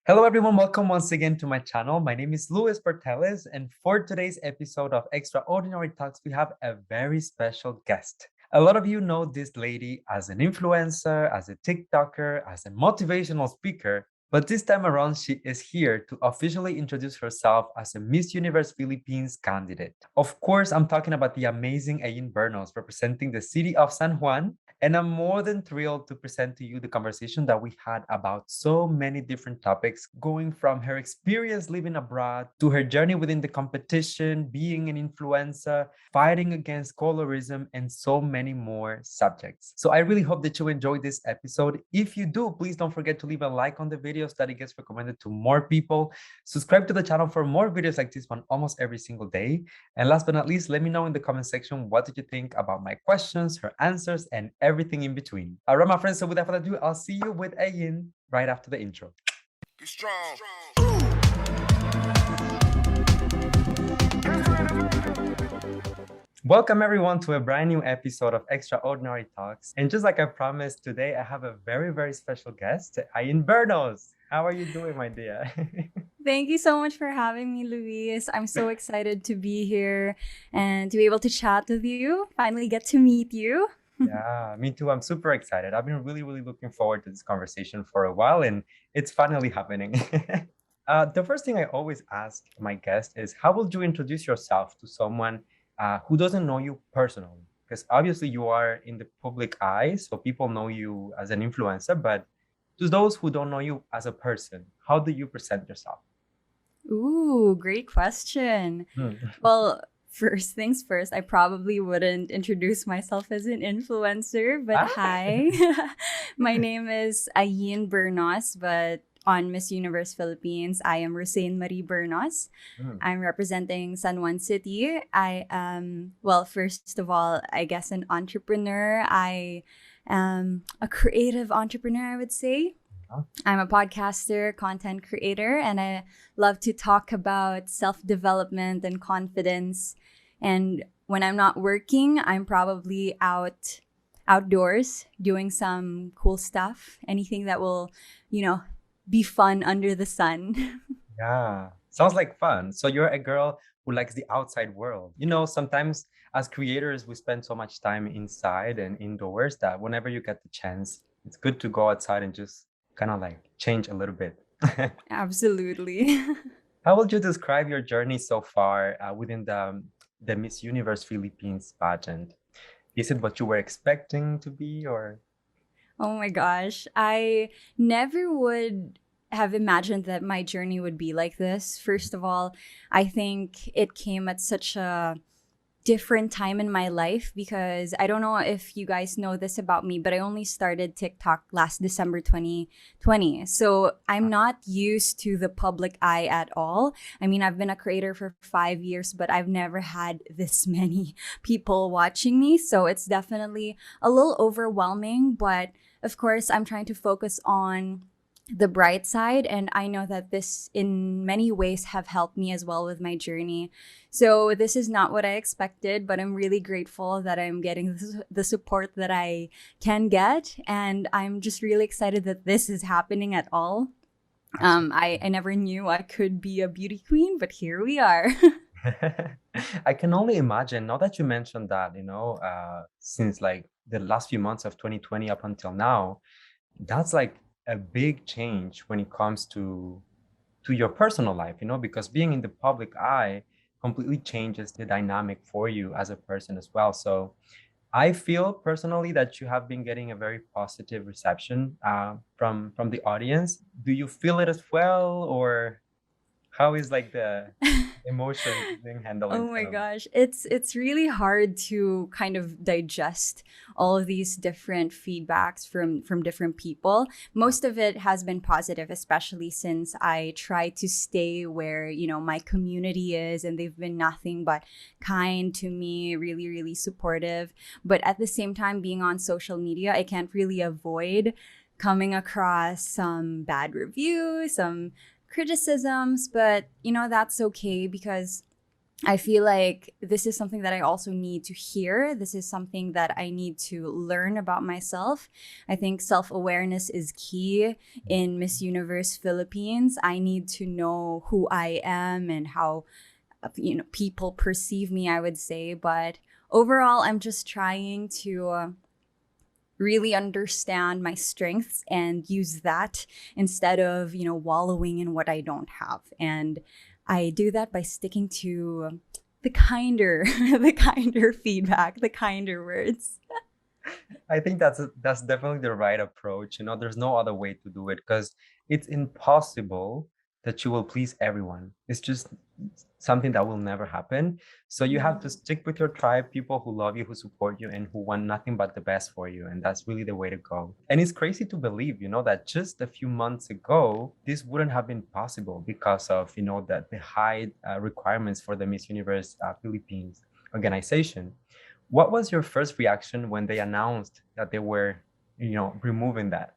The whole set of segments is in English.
Hello, everyone. Welcome once again to my channel. My name is Portelles, and for today's episode of Extraordinary Talks, we have a very special guest. A lot of you know this lady as an influencer, as a TikToker, as a motivational speaker, but this time around, she is here to officially introduce herself as a Miss Universe Philippines candidate. Of course, I'm talking about the amazing Ayn Bernos representing the city of San Juan. And I'm more than thrilled to present to you the conversation that we had about so many different topics, going from her experience living abroad to her journey within the competition, being an influencer, fighting against colorism, and so many more subjects. So I really hope that you enjoyed this episode. If you do, please don't forget to leave a like on the video so that it gets recommended to more people. Subscribe to the channel for more videos like this one almost every single day. And last but not least, let me know in the comment section, what did you think about my questions, her answers, and everything in between. All right, my friends, so without further ado, I'll see you with Ayn right after the intro. Be strong. Welcome everyone to a brand new episode of Extraordinary Talks. And just like I promised, today I have a very, very special guest, Ayn Bernos. How are you doing, my dear? Thank you so much for having me, Luis. I'm so excited to be here and to be able to chat with you, finally get to meet you. Yeah, me too. I'm super excited. I've been really, really looking forward to this conversation for a while, and it's finally happening. The first thing I always ask my guest is, how would you introduce yourself to someone who doesn't know you personally? Because obviously you are in the public eye, so people know you as an influencer, but to those who don't know you as a person, how do you present yourself? Ooh, great question. Hmm. Well, first things first, I probably wouldn't introduce myself as an influencer, but Ah, hi. My name is Ayn Bernos, but on Miss Universe Philippines, I am Rousanne Marie Bernos. hmm. I'm representing San Juan City. I am, well, first of all, I guess an entrepreneur. I am a creative entrepreneur, I would say. Huh? I'm a podcaster, content creator, and I love to talk about self development and confidence. And when I'm not working, I'm probably outdoors doing some cool stuff, anything that will, be fun under the sun. Yeah, sounds like fun. So you're a girl who likes the outside world. You know, sometimes as creators, we spend so much time inside and indoors that whenever you get the chance, it's good to go outside and just kind of like change a little bit. Absolutely. How would you describe your journey so far within the Miss Universe Philippines pageant? Is it what you were expecting to be, or? Oh my gosh. I never would have imagined that my journey would be like this. First of all, I think it came at such a different time in my life because I don't know if you guys know this about me, but I only started TikTok last December 2020. So I'm not used to the public eye at all. I mean, I've been a creator for 5 years, but I've never had this many people watching me. So it's definitely a little overwhelming, but of course, I'm trying to focus on the bright side, and I know that this in many ways have helped me as well with my journey. So this is not what I expected, but I'm really grateful that I'm getting the support that I can get, and I'm just really excited that this is happening at all. I never knew I could be a beauty queen, but here we are. I can only imagine, now that you mentioned that, since like the last few months of 2020 up until now, that's like a big change when it comes to your personal life, because being in the public eye completely changes the dynamic for you as a person as well. So I feel personally that you have been getting a very positive reception from the audience. Do you feel it as well, or how is like the emotions being handled Oh my internally? gosh, it's really hard to kind of digest all of these different feedbacks from different people. Most of it has been positive, especially since I try to stay where, my community is, and they've been nothing but kind to me, really really supportive. But at the same time, being on social media, I can't really avoid coming across some bad reviews, some criticisms, but that's okay because I feel like this is something that I also need to hear. This is something that I need to learn about myself. I think self-awareness is key in Miss Universe Philippines. I need to know who I am and how people perceive me, I would say. But overall, I'm just trying to really understand my strengths and use that instead of, wallowing in what I don't have. And I do that by sticking to the kinder, the kinder feedback, the kinder words. I think that's definitely the right approach. There's no other way to do it because it's impossible that you will please everyone. It's just something that will never happen. So you have to stick with your tribe, people who love you, who support you, and who want nothing but the best for you. And that's really the way to go. And it's crazy to believe, that just a few months ago, this wouldn't have been possible because of, that the high requirements for the Miss Universe Philippines organization. What was your first reaction when they announced that they were, removing that?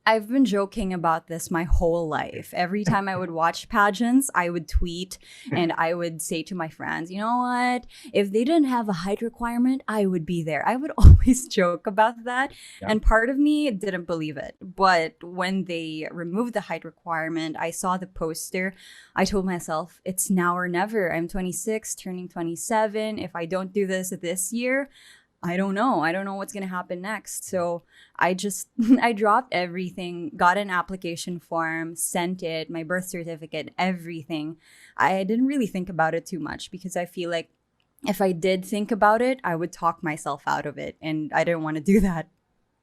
I've been joking about this my whole life. Every time I would watch pageants, I would tweet and I would say to my friends, you know what? If they didn't have a height requirement, I would be there. I would always joke about that. Yeah. And part of me didn't believe it. But when they removed the height requirement, I saw the poster. I told myself, it's now or never. I'm 26, turning 27. If I don't do this year, I don't know. I don't know what's going to happen next. So I dropped everything, got an application form, sent it, my birth certificate, everything. I didn't really think about it too much because I feel like if I did think about it, I would talk myself out of it. And I didn't want to do that.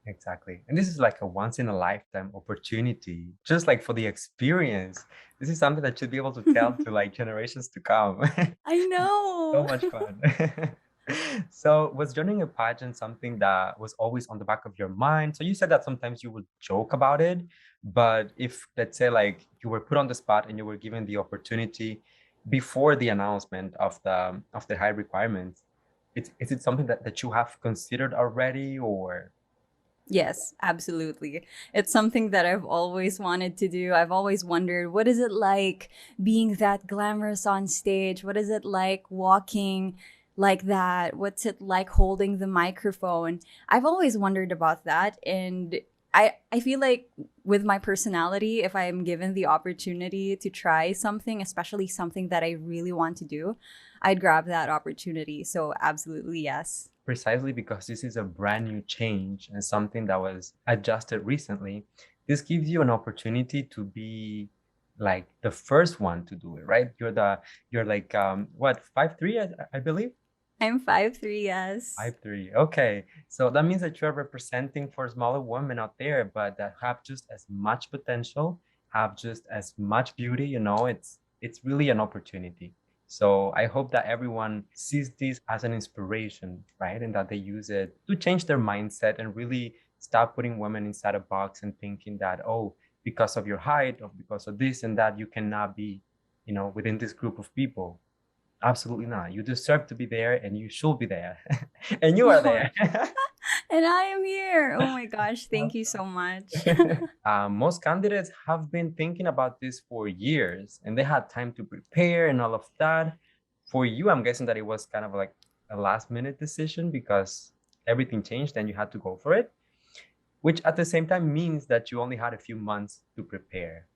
Exactly. And this is like a once in a lifetime opportunity, just like for the experience. This is something that should be able to tell to like generations to come. I know. So much fun. So was joining a pageant something that was always on the back of your mind? So you said that sometimes you would joke about it, but if let's say like you were put on the spot and you were given the opportunity before the announcement of the high requirements, is it something that you have considered already or? Yes, absolutely. It's something that I've always wanted to do. I've always wondered, what is it like being that glamorous on stage? What is it like walking like that? What's it like holding the microphone? I've always wondered about that. And I feel like with my personality, if I'm given the opportunity to try something, especially something that I really want to do, I'd grab that opportunity. So absolutely, yes. Precisely because this is a brand new change and something that was adjusted recently, this gives you an opportunity to be like the first one to do it, right? You're like what, 5'3", I believe? I'm 5'3", yes. 5'3". Okay. So that means that you're representing for smaller women out there, but that have just as much potential, have just as much beauty, it's really an opportunity. So I hope that everyone sees this as an inspiration, right? And that they use it to change their mindset and really stop putting women inside a box and thinking that, oh, because of your height or because of this and that, you cannot be, within this group of people. Absolutely not. You deserve to be there and you should be there. And you are there. And I am here. Oh my gosh, thank you so much. Most candidates have been thinking about this for years and they had time to prepare and all of that. For you, I'm guessing that it was kind of like a last minute decision because everything changed and you had to go for it, which at the same time means that you only had a few months to prepare.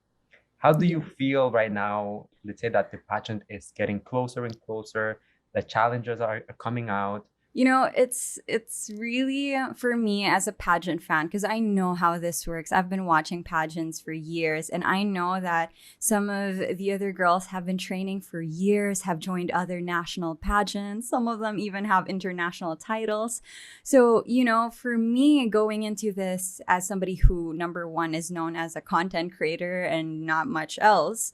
How do you feel right now? Let's say that the pageant is getting closer and closer, the challenges are coming out. It's really for me as a pageant fan, because I know how this works. I've been watching pageants for years, and I know that some of the other girls have been training for years, have joined other national pageants. Some of them even have international titles. So, for me going into this as somebody who, number one, is known as a content creator and not much else,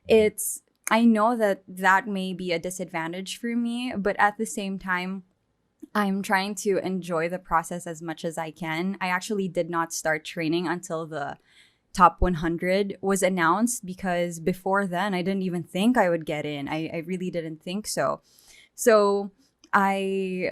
I know that may be a disadvantage for me, but at the same time, I'm trying to enjoy the process as much as I can. I actually did not start training until the top 100 was announced because before then, I didn't even think I would get in. I really didn't think so. So I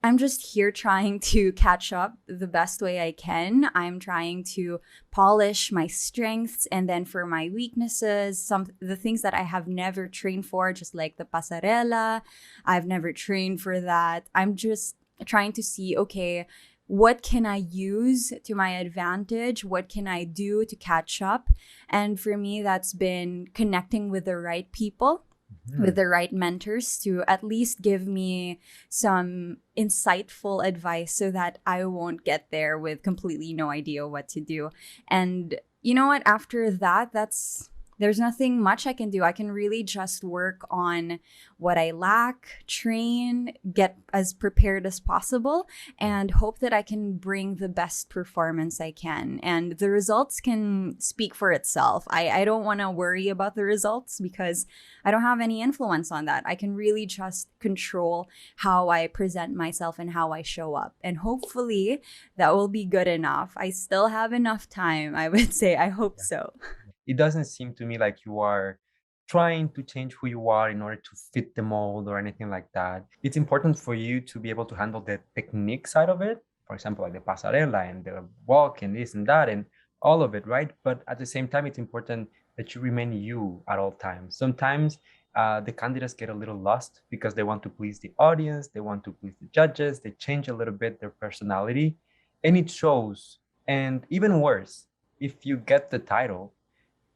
I'm just here trying to catch up the best way I can. I'm trying to polish my strengths, and then for my weaknesses, some the things that I have never trained for, just like the pasarela, I've never trained for that. I'm just trying to see, okay, what can I use to my advantage? What can I do to catch up? And for me, that's been connecting with the right people, with Mhm. the right mentors to at least give me some insightful advice so that I won't get there with completely no idea what to do. And you know what? After that, there's nothing much I can do. I can really just work on what I lack, train, get as prepared as possible, Yeah. and hope that I can bring the best performance I can. And the results can speak for itself. I don't want to worry about the results because I don't have any influence on that. I can really just control how I present myself and how I show up. And hopefully that will be good enough. I still have enough time, I would say. I hope so. It doesn't seem to me like you are trying to change who you are in order to fit the mold or anything like that. It's important for you to be able to handle the technique side of it. For example, like the pasarela and the walk and this and that and all of it, right? But at the same time, it's important that you remain you at all times. Sometimes the candidates get a little lost because they want to please the audience, they want to please the judges, they change a little bit their personality, and it shows. And even worse, if you get the title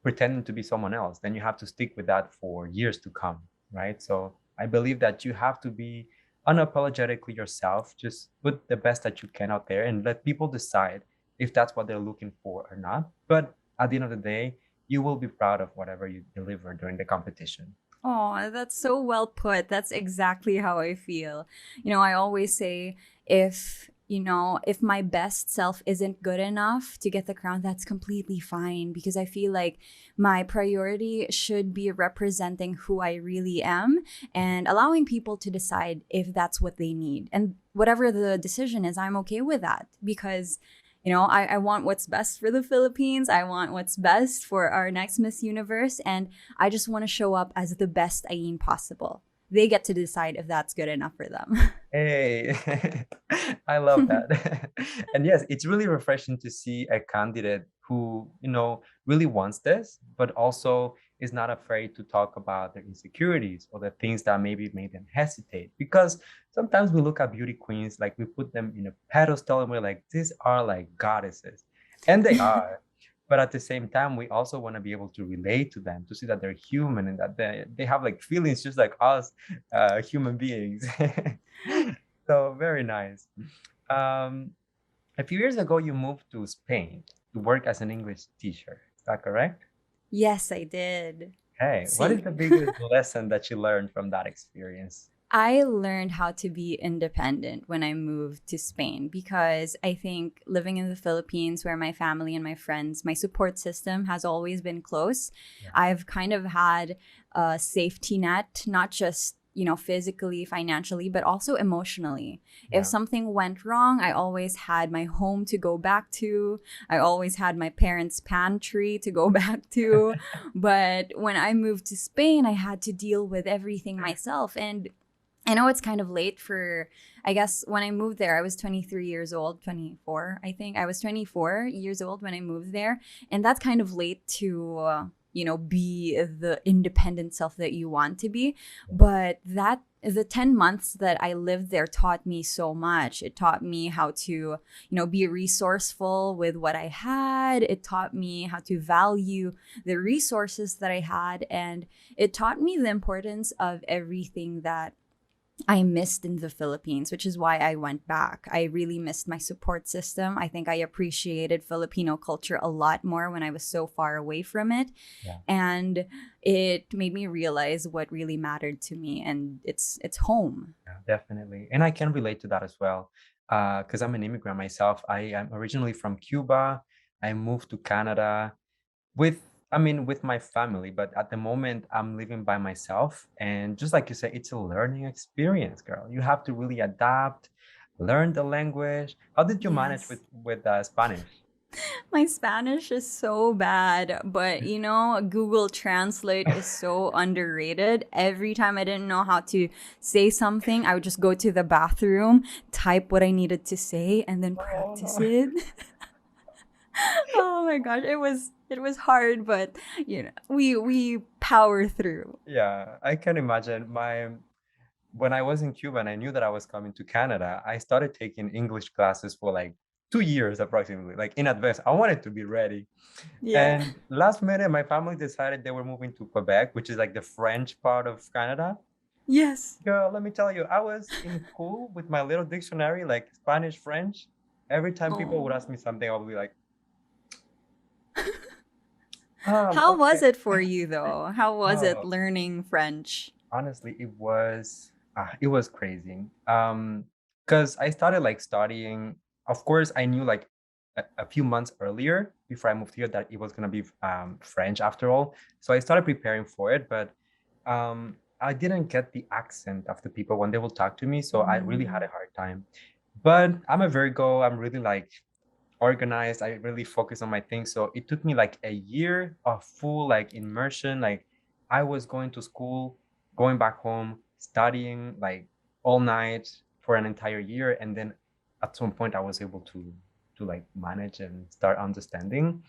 pretending to be someone else, then you have to stick with that for years to come, right? So I believe that you have to be unapologetically yourself, just put the best that you can out there and let people decide if that's what they're looking for or not. But at the end of the day, you will be proud of whatever you deliver during the competition. Oh, that's so well put. That's exactly how I feel. I always say if my best self isn't good enough to get the crown, that's completely fine because I feel like my priority should be representing who I really am and allowing people to decide if that's what they need. And whatever the decision is, I'm okay with that because I want what's best for the Philippines. I want what's best for our next Miss Universe. And I just want to show up as the best Ayin possible. They get to decide if that's good enough for them. Hey, I love that. And yes, it's really refreshing to see a candidate who, really wants this, but also is not afraid to talk about their insecurities or the things that maybe made them hesitate. Because sometimes we look at beauty queens, like we put them in a pedestal and we're like, these are like goddesses. And they are. But at the same time, we also want to be able to relate to them, to see that they're human and that they have like feelings just like us, human beings. So very nice. Um, a few years ago, you moved to Spain to work as an English teacher. Is that correct? Yes, I did. Hey, what is See, the biggest lesson that you learned from that experience? I learned how to be independent when I moved to Spain because I think living in the Philippines, where my family and my friends, my support system has always been close, Yeah. I've kind of had a safety net, not just physically, financially, but also emotionally. If Yeah. something went wrong, I always had my home to go back to. I always had my parents' pantry to go back to. But when I moved to Spain, I had to deal with everything myself. And I know it's kind of late for, I guess, when I moved there, I was 23 years old, 24, I think. I was 24 years old when I moved there. And that's kind of late to, be the independent self that you want to be. But the 10 months that I lived there taught me so much. It taught me how to, be resourceful with what I had. It taught me how to value the resources that I had. And it taught me the importance of everything that I missed in the Philippines, which is why I went back. I really missed my support system. I think I appreciated Filipino culture a lot more when I was so far away from it. Yeah. And it made me realize what really mattered to me, and it's home. Yeah, definitely. And I can relate to that as well. Because I'm an immigrant myself. I am originally from Cuba. I moved to Canada with, I mean, with my family, but at the moment I'm living by myself. And just like you said, it's a learning experience, girl. You have to really adapt, learn the language. How did you manage Yes. with Spanish? My Spanish is so bad, but Google Translate is so underrated. Every time I didn't know how to say something, I would just go to the bathroom, type what I needed to say, and then practice Oh. it. Oh my gosh, it was hard, but we power through. Yeah, I can imagine. When I was in Cuba and I knew that I was coming to Canada, I started taking English classes for like 2 years approximately, like in advance. I wanted to be ready. Yeah. And last minute, my family decided they were moving to Quebec, which is like the French part of Canada. Yes. Girl, let me tell you, I was in school with my little dictionary, like Spanish, French. Every time people would Oh. ask me something, I would be like, How was okay. it for you though? How was it Oh, learning French? honestly, it was crazy. Because I started like studying. Of course, I knew like a few months earlier before I moved here that it was gonna be French after all. So I started preparing for it, but I didn't get the accent of the people when they will talk to me, so I really had Mm. a hard time. But I'm a Virgo. I'm really like organized. I really focus on my things. So it took me like a year of full like immersion. Like I was going to school, going back home, studying like all night for an entire year. And then at some point I was able to like manage and start understanding,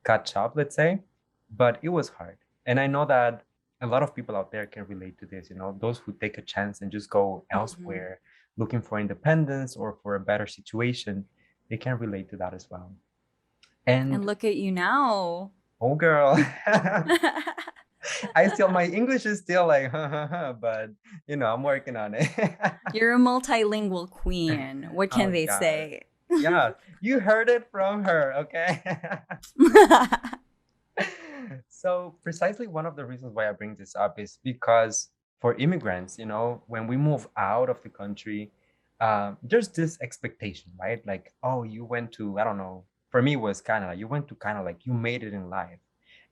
catch up, let's say. But it was hard. And I know that a lot of people out there can relate to this, those who take a chance and just go Mhm. elsewhere looking for independence or for a better situation, they can relate to that as well. And And look at you now. oh, girl, my English is still like, but I'm working on it. You're a multilingual queen. What can Oh, they God. say? Yeah, you heard it from her, okay? So, precisely one of the reasons why I bring this up is because for immigrants, when we move out of the country, there's this expectation, right? Like, oh, you went to, I don't know, for me it was Canada. You went to Canada, like you made it in life.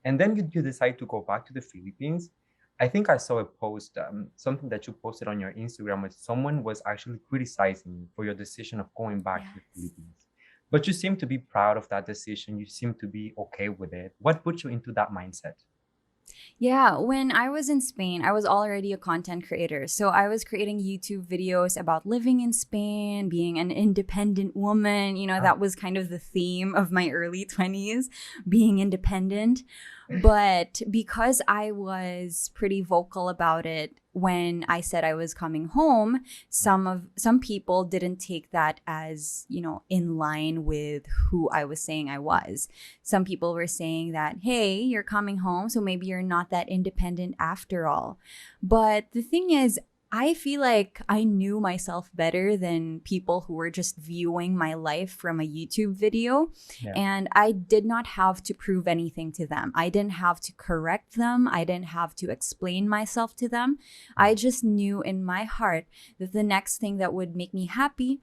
And then you decide to go back to the Philippines. I think I saw a post, something that you posted on your Instagram, where someone was actually criticizing you for your decision of going back to the Yes. Philippines. But you seem to be proud of that decision. You seem to be okay with it. What put you into that mindset? Yeah, when I was in Spain, I was already a content creator. So I was creating YouTube videos about living in Spain, being an independent woman. Ah, That was kind of the theme of my early 20s, being independent. But because I was pretty vocal about it when I said I was coming home, some people didn't take that as, in line with who I was saying I was. Some people were saying that, hey, you're coming home, so maybe you're not that independent after all. But the thing is, I feel like I knew myself better than people who were just viewing my life from a YouTube video. yeah. And I did not have to prove anything to them. I didn't have to correct them. I didn't have to explain myself to them. I just knew in my heart that the next thing that would make me happy,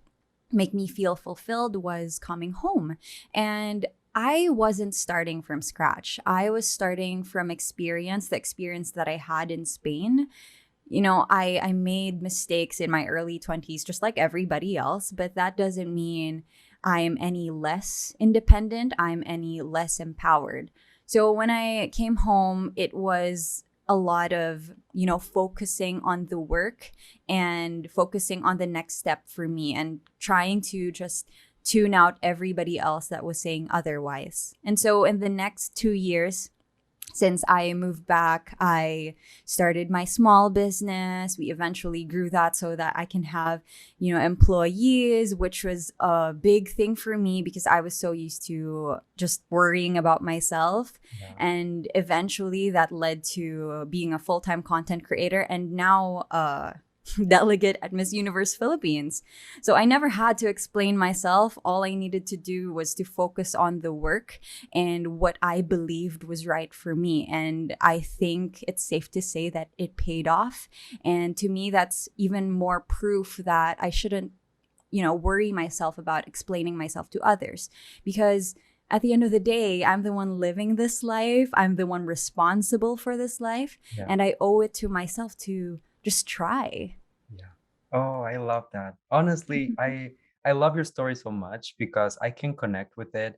make me feel fulfilled, was coming home. And I wasn't starting from scratch. I was starting from experience, the experience that I had in Spain. I made mistakes in my early 20s, just like everybody else, but that doesn't mean I'm any less independent, I'm any less empowered. So when I came home, it was a lot of, focusing on the work and focusing on the next step for me and trying to just tune out everybody else that was saying otherwise. And so in the next 2 years, since I moved back, I started my small business. We eventually grew that so that I can have, employees, which was a big thing for me because I was so used to just worrying about myself. Yeah. And eventually that led to being a full time content creator and now delegate at Miss Universe Philippines. So I never had to explain myself. All I needed to do was to focus on the work and what I believed was right for me. And I think it's safe to say that it paid off. And to me, that's even more proof that I shouldn't, worry myself about explaining myself to others. Because at the end of the day, I'm the one living this life. I'm the one responsible for this life. Yeah. And I owe it to myself to just try. Yeah. Oh, I love that. Honestly, I love your story so much because I can connect with it.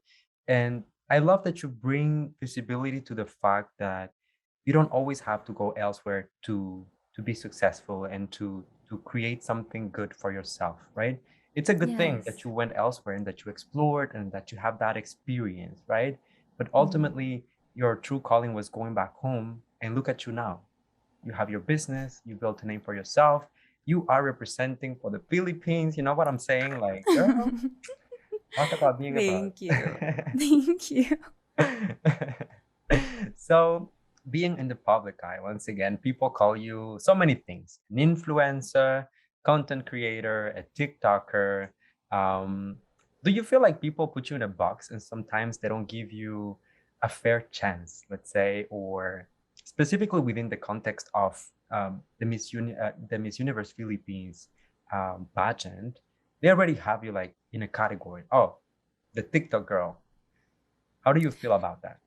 And I love that you bring visibility to the fact that you don't always have to go elsewhere to be successful and to create something good for yourself, right? It's a good thing that Yes. you went elsewhere and that you explored and that you have that experience, right? But Mhm. ultimately, your true calling was going back home, and look at you now. You have your business, you built a name for yourself, you are representing for the Philippines. You know what I'm saying? Like, girl, talk about being a boss. Thank you. Thank you. So, being in the public eye, once again, people call you so many things: an influencer, content creator, a TikToker. Um, do you feel like people put you in a box and sometimes they don't give you a fair chance, let's say, or specifically within the context of the Miss Universe Philippines pageant? They already have you like in a category. Oh, the TikTok girl. How do you feel about that?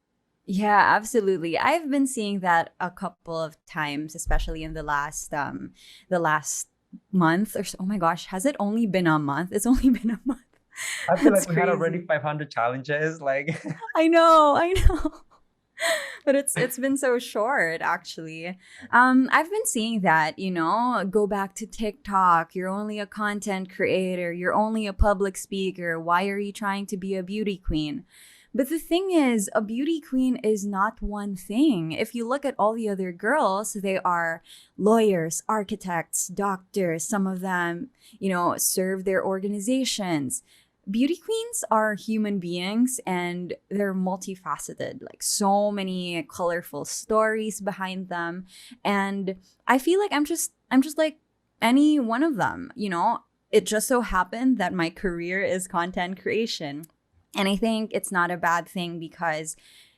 Yeah, absolutely. I've been seeing that a couple of times, especially in the last month or so. Oh my gosh, has it only been a month? It's only been a month. I feel That's like we had already crazy. 500 challenges. Like, I know. But it's been so short actually. I've been seeing that, go back to TikTok, you're only a content creator, you're only a public speaker. Why are you trying to be a beauty queen? But the thing is, a beauty queen is not one thing. If you look at all the other girls, they are lawyers, architects, doctors. Some of them, serve their organizations. Beauty queens are human beings and they're multifaceted, like so many colorful stories behind them. And I feel like I'm just like any one of them, It just so happened that my career is content creation. And I think it's not a bad thing because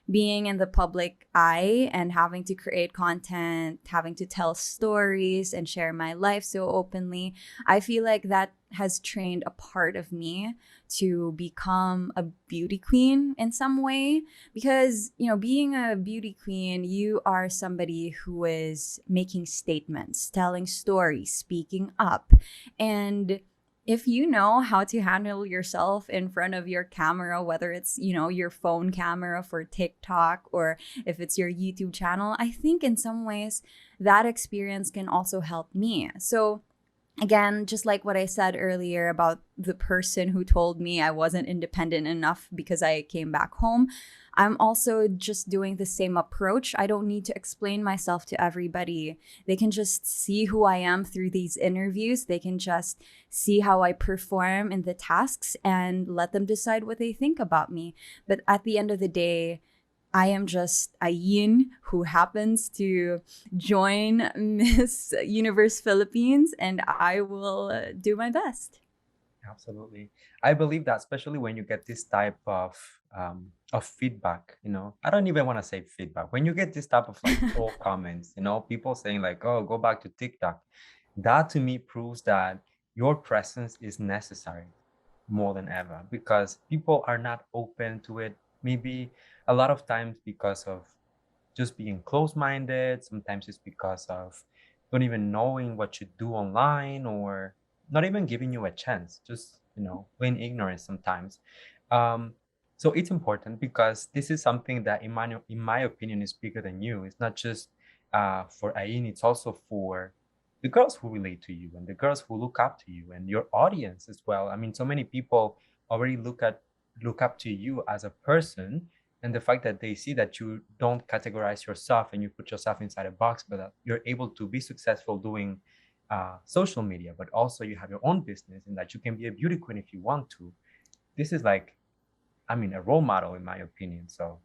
being in the public eye and having to create content, having to tell stories and share my life so openly, I feel like that has trained a part of me to become a beauty queen in some way. Because, being a beauty queen, you are somebody who is making statements, telling stories, speaking up. And if you know how to handle yourself in front of your camera, whether it's, your phone camera for TikTok or if it's your YouTube channel, I think in some ways that experience can also help me. So, again, just like what I said earlier about the person who told me I wasn't independent enough because I came back home, I'm also just doing the same approach. I don't need to explain myself to everybody. They can just see who I am through these interviews. They can just see how I perform in the tasks and let them decide what they think about me. But at the end of the day, I am just a yin who happens to join Miss Universe Philippines, and I will do my best. absolutely. I believe that, especially when you get this type of feedback, I don't even want to say feedback. When you get this type of like troll comments, people saying like, "Oh, go back to TikTok," that to me proves that your presence is necessary more than ever because people are not open to it. Maybe a lot of times because of just being close-minded. Sometimes it's because of don't even knowing what you do online or not even giving you a chance, just, plain ignorance sometimes. Um, so it's important because this is something that, in my opinion, is bigger than you. It's not just for Ayn, it's also for the girls who relate to you and the girls who look up to you and your audience as well. I mean, so many people already look up to you as a person, and the fact that they see that you don't categorize yourself and you put yourself inside a box, but that you're able to be successful doing social media, but also you have your own business and that you can be a beauty queen if you want to. This is like, I mean, a role model in my opinion. So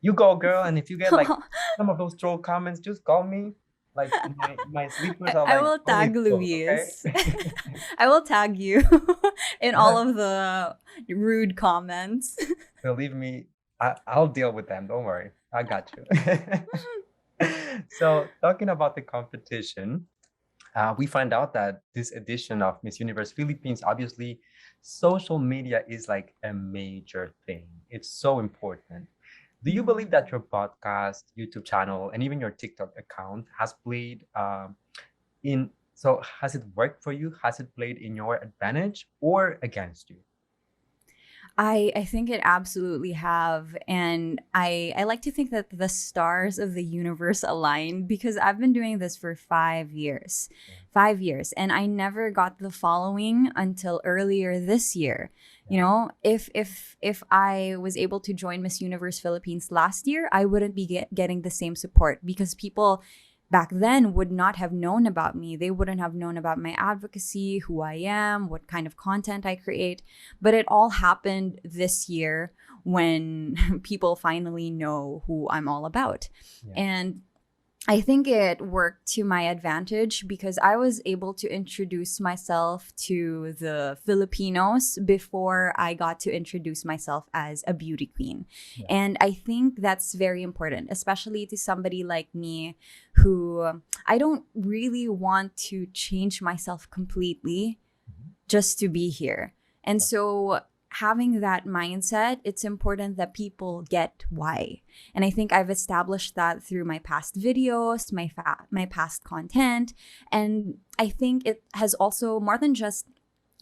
you go, girl. And if you get like some of those troll comments, just call me. Like my sleepers are I like will fully tag booked. Okay. Luis. I will tag you in all of the rude comments. Believe me, I'll deal with them. Don't worry. I got you. So, talking about the competition, we find out that this edition of Miss Universe Philippines, obviously, social media is like a major thing. It's so important. Do you believe that your podcast, YouTube channel, and even your TikTok account has played in? So, has it worked for you? Has it played in your advantage or against you? I think it absolutely have. And I like to think that the stars of the universe aligned because I've been doing this for 5 years. Yeah. 5 years. And I never got the following until earlier this year. You Yeah. know, if I was able to join Miss Universe Philippines last year, I wouldn't be getting the same support because people back then would not have known about me. They wouldn't have known about my advocacy, who I am, what kind of content I create. But it all happened this year when people finally know who I'm all about. Yeah. And I think it worked to my advantage because I was able to introduce myself to the Filipinos before I got to introduce myself as a beauty queen. Yeah. And I think that's very important, especially to somebody like me who I don't really want to change myself completely Mhm. just to be here. And Yeah. so having that mindset, it's important that people get why. And I think I've established that through my past videos, my past content, and I think it has also more than just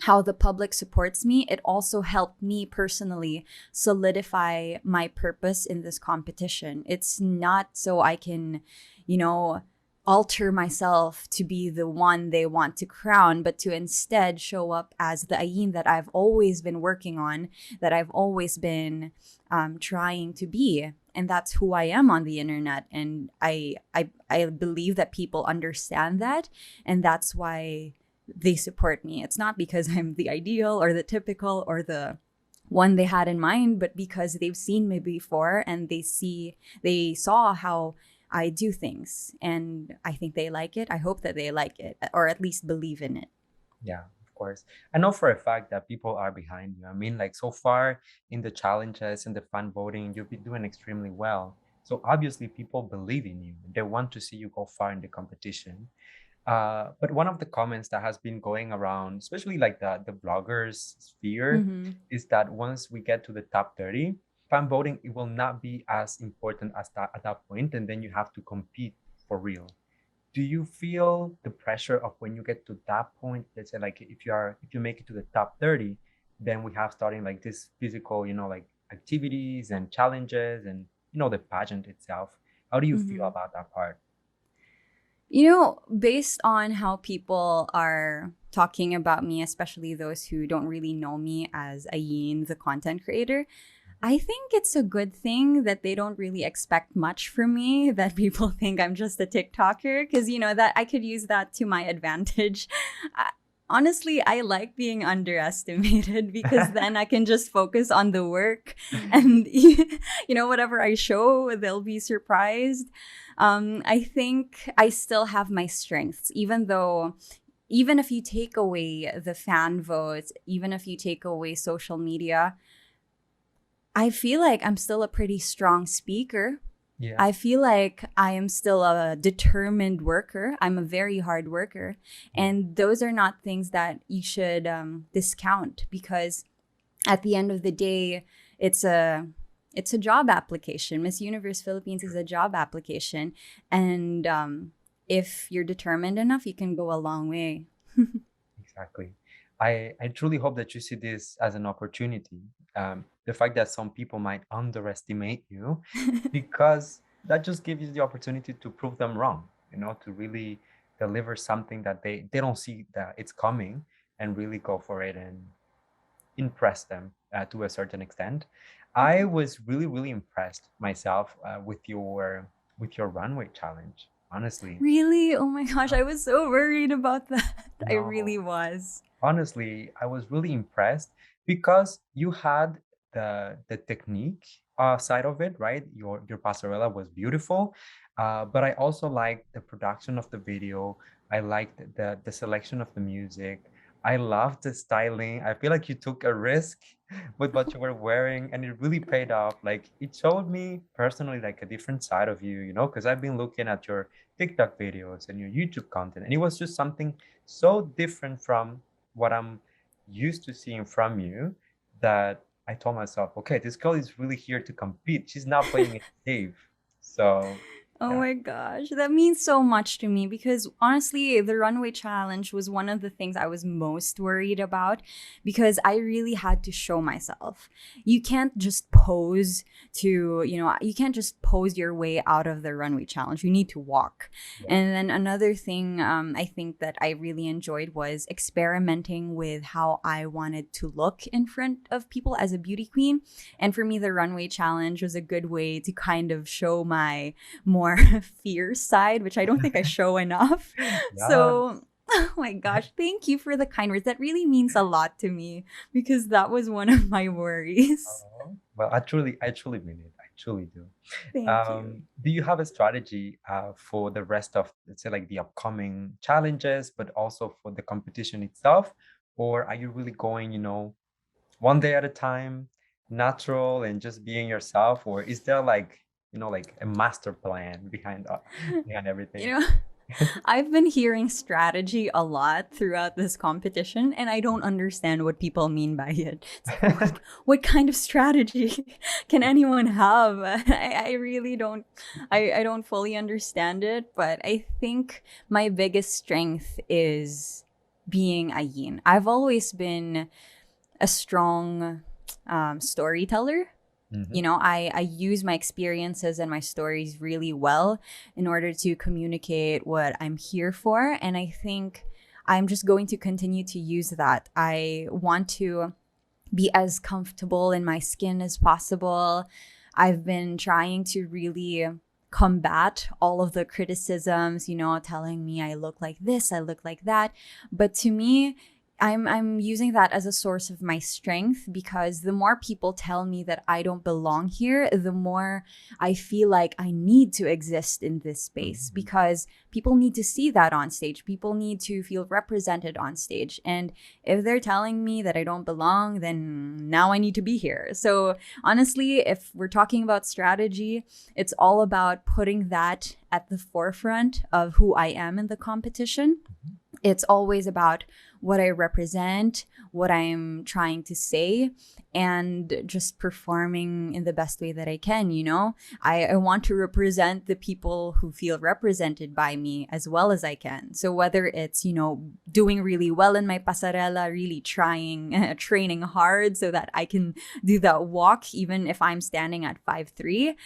how the public supports me, it also helped me personally solidify my purpose in this competition. It's not so I can, you know, alter myself to be the one they want to crown, but to instead show up as the Ayin that I've always been working on, that I've always been trying to be. And that's who I am on the internet. And I believe that people understand that. And that's why they support me. It's not because I'm the ideal or the typical or the one they had in mind, but because they've seen me before and they saw how I do things, and I think they like it. I hope that they like it or at least believe in it. Yeah, of course. I know for a fact that people are behind you. I mean, like so far in the challenges and the fan voting, you've been doing extremely well. So obviously people believe in you. They want to see you go far in the competition. But one of the comments that has been going around, especially like the bloggers sphere, Mm-hmm. is that once we get to the top 30, fan voting, it will not be as important as that at that point, and then you have to compete for real. Do you feel the pressure of when you get to that point? Let's say like if you make it to the top 30, then we have starting like this physical, like activities and challenges and the pageant itself. How do you feel Mm-hmm. about that part? Based on how people are talking about me, especially those who don't really know me as Ayin, the content creator, I think it's a good thing that they don't really expect much from me, that people think I'm just a TikToker, because, that I could use that to my advantage. I, Honestly, I like being underestimated because then I can just focus on the work and, whatever I show, they'll be surprised. I think I still have my strengths, even if you take away the fan votes, even if you take away social media, I feel like I'm still a pretty strong speaker. Yeah. I feel like I am still a determined worker. I'm a very hard worker. Yeah. And those are not things that you should discount because at the end of the day, it's a job application. Miss Universe Philippines is a job application. And if you're determined enough, you can go a long way. Exactly. I truly hope that you see this as an opportunity. The fact that some people might underestimate you, because that just gives you the opportunity to prove them wrong, to really deliver something that they don't see that it's coming and really go for it and impress them to a certain extent. I was really, really impressed myself with your runway challenge, honestly. Really? Oh my gosh, I was so worried about that. I really No. was. Honestly, I was really impressed because you had the technique side of it, right? Your passerella was beautiful, but I also liked the production of the video. I liked the selection of the music. I loved the styling. I feel like you took a risk with what you were wearing, and it really paid off. Like it showed me personally like a different side of you, because I've been looking at your TikTok videos and your YouTube content, and it was just something so different from what I'm used to seeing from you, that I told myself, okay, this girl is really here to compete. She's not playing it safe. So Oh Yeah. my gosh, that means so much to me because honestly, the runway challenge was one of the things I was most worried about because I really had to show myself. You can't just pose you can't just pose your way out of the runway challenge. You need to walk. Yeah. And then another thing I think that I really enjoyed was experimenting with how I wanted to look in front of people as a beauty queen. And for me, the runway challenge was a good way to kind of show my more fierce side, which I don't think I show enough. Yeah. So, oh my gosh, thank you for the kind words. That really means a lot to me because that was one of my worries. Well, I truly mean it. I truly do. Thank you. Do you have a strategy for the rest of, let's say, like the upcoming challenges, but also for the competition itself? Or are you really going, one day at a time, natural and just being yourself? Or is there like, like a master plan behind You everything? know, I've been hearing strategy a lot throughout this competition, and I don't understand what people mean by it. It's like, what kind of strategy can anyone have? I really don't, I don't fully understand it, but I think my biggest strength is being Ayin. I've always been a strong storyteller. Mhm. I use my experiences and my stories really well in order to communicate what I'm here for. And I think I'm just going to continue to use that. I want to be as comfortable in my skin as possible. I've been trying to really combat all of the criticisms, telling me I look like this, I look like that. But to me, I'm using that as a source of my strength because the more people tell me that I don't belong here, the more I feel like I need to exist in this space Mhm. because people need to see that on stage. People need to feel represented on stage. And if they're telling me that I don't belong, then now I need to be here. So honestly, if we're talking about strategy, it's all about putting that at the forefront of who I am in the competition. It's always about what I represent, what I'm trying to say, and just performing in the best way that I can, I want to represent the people who feel represented by me as well as I can. So whether it's, doing really well in my pasarela, really trying, training hard so that I can do that walk, even if I'm standing at 5'3",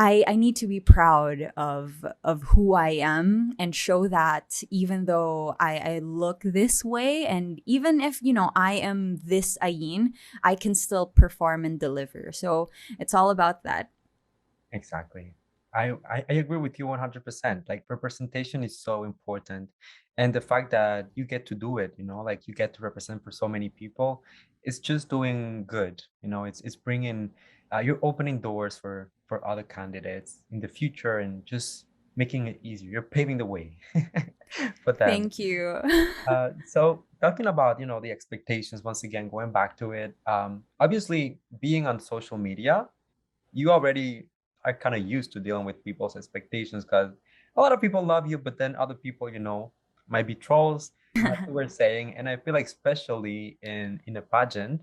I need to be proud of who I am and show that even though I look this way and even if I am this Ayin, I can still perform and deliver. So it's all about that. Exactly. I agree with you 100%. Like representation is so important. And the fact that you get to do it, like you get to represent for so many people, it's just doing good. It's bringing, you're opening doors for other candidates in the future and just making it easier. You're paving the way for them. Thank you. So talking about, the expectations, once again, going back to it, obviously being on social media, you already are kind of used to dealing with people's expectations because a lot of people love you, but then other people, might be trolls, like you were saying. And I feel like especially in a pageant,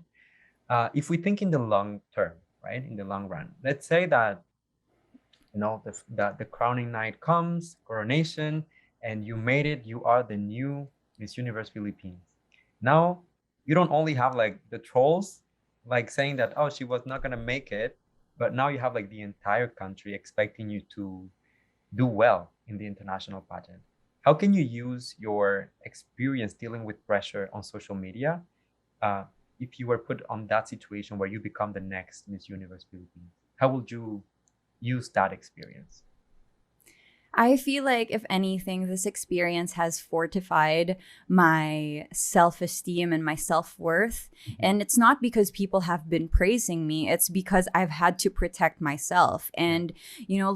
if we think in the long term, right, in the long run, let's say that the crowning night comes, coronation, and you made it. You are the new Miss Universe Philippines. Now you don't only have like the trolls, like saying that oh she was not gonna make it, but now you have like the entire country expecting you to do well in the international pageant. How can you use your experience dealing with pressure on social media uh, if you were put on that situation where you become the next Miss Universe Philippines? How would you use that experience? I feel like, if anything, this experience has fortified my self esteem and my self worth. Mhm. And it's not because people have been praising me, it's because I've had to protect myself. Yeah. And,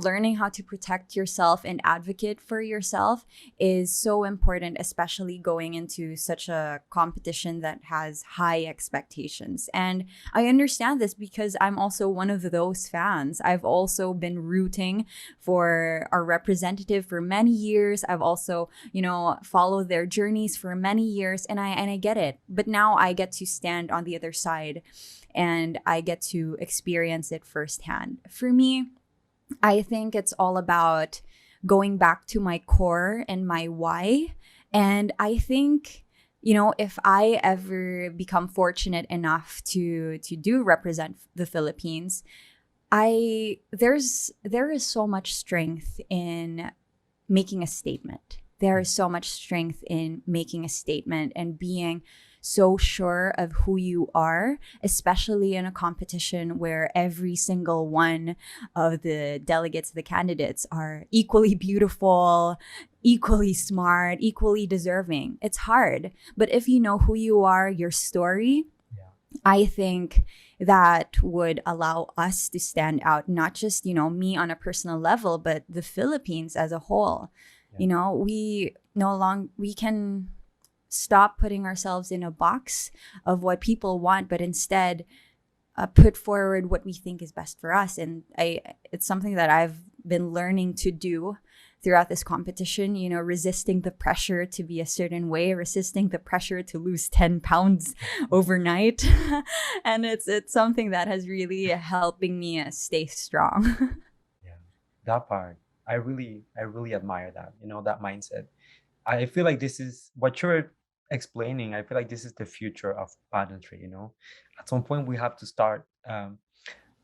learning how to protect yourself and advocate for yourself is so important, especially going into such a competition that has high expectations. And I understand this because I'm also one of those fans. I've also been rooting for our representative for many years. I've also, followed their journeys for many years and I get it. But now I get to stand on the other side and I get to experience it firsthand. For me, I think it's all about going back to my core and my why. And I think, if I ever become fortunate enough to do represent the Philippines, there is so much strength in making a statement. There is so much strength in making a statement and being so sure of who you are, especially in a competition where every single one of the delegates, the candidates, are equally beautiful, equally smart, equally deserving. It's hard. But if you know who you are, your story, I think that would allow us to stand out, not just, me on a personal level, but the Philippines as a whole. We can stop putting ourselves in a box of what people want, but instead put forward what we think is best for us. And it's something that I've been learning to do throughout this competition, resisting the pressure to be a certain way, resisting the pressure to lose 10 pounds overnight. And it's something that has really helping me stay strong. Yeah, that part. I really admire that, that mindset. I feel like this is what you're explaining. I feel like this is the future of pageantry. At some point, we have to start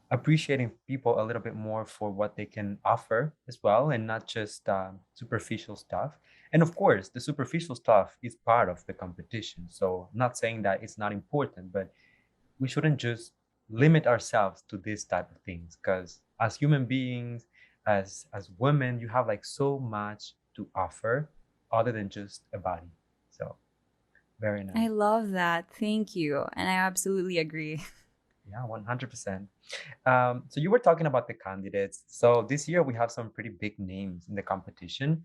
appreciating people a little bit more for what they can offer as well, and not just superficial stuff. And of course, the superficial stuff is part of the competition. So, I'm not saying that it's not important, but we shouldn't just limit ourselves to this type of things, because as human beings, as women, you have like so much to offer other than just a body. So very I nice. love that. Thank you. And I absolutely agree. Yeah, 100%. So you were talking about the candidates. So this year we have some pretty big names in the competition.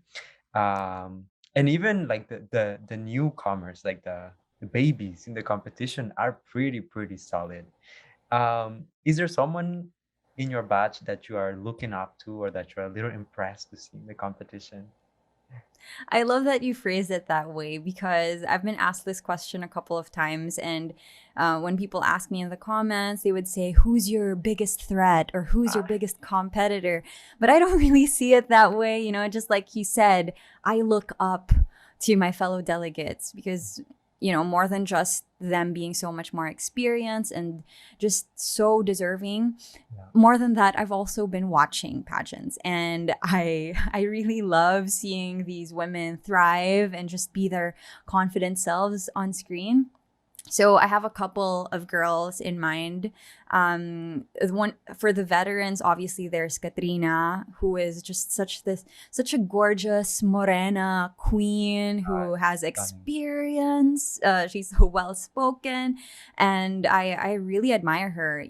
And even like the newcomers, like the babies in the competition are pretty solid. Is there someone in your batch that you are looking up to, or that you're a little impressed to see in the competition? I love that you phrased it that way because I've been asked this question a couple of times. And when people ask me in the comments, they would say, "Who's your biggest threat?" or "Who's your biggest competitor?" But I don't really see it that way. Just like you said, I look up to my fellow delegates because, more than just them being so much more experienced and just so deserving, Yeah. more than that, I've also been watching pageants, and I really love seeing these women thrive and just be their confident selves on screen. So I have a couple of girls in mind. One for the veterans, obviously there's Katrina, who is just such a gorgeous morena queen who has Stunning. experience. She's so well spoken, and I really admire her.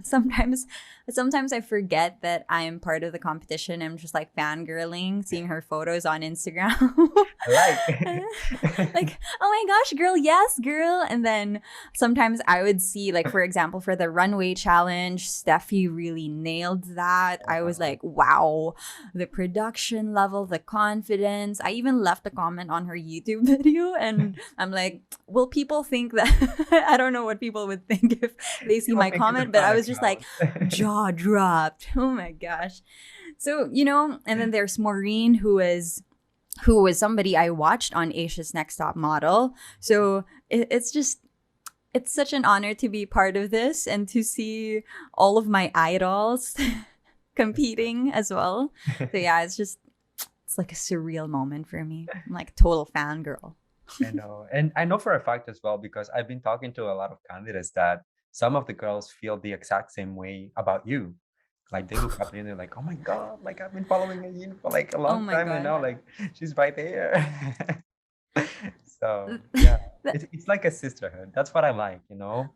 sometimes Sometimes I forget that I'm part of the competition. I'm just like fangirling, seeing her photos on Instagram. I like. Like, oh my gosh, girl, yes, girl. And then sometimes I would see, like, for example, for the runway challenge, Steffi really nailed that. I was like, wow, the production level, the confidence. I even left a comment on her YouTube video, and I'm like, will people think that I don't know what people would think if they see People my think it's a comment, but I fan was just like, account. jaw dropped. Oh my gosh. So, and then there's Maureen, who was somebody I watched on Asia's Next Top Model. So it's such an honor to be part of this and to see all of my idols competing as well. So yeah, it's like a surreal moment for me. I'm like a total fangirl. I know. And I know for a fact as well, because I've been talking to a lot of candidates, that some of the girls feel the exact same way about you. Like they look up to you and they're like, oh my God, like I've been following you for like a Oh long my time and gosh. now like she's right there. So yeah, it's like a sisterhood. That's what I like.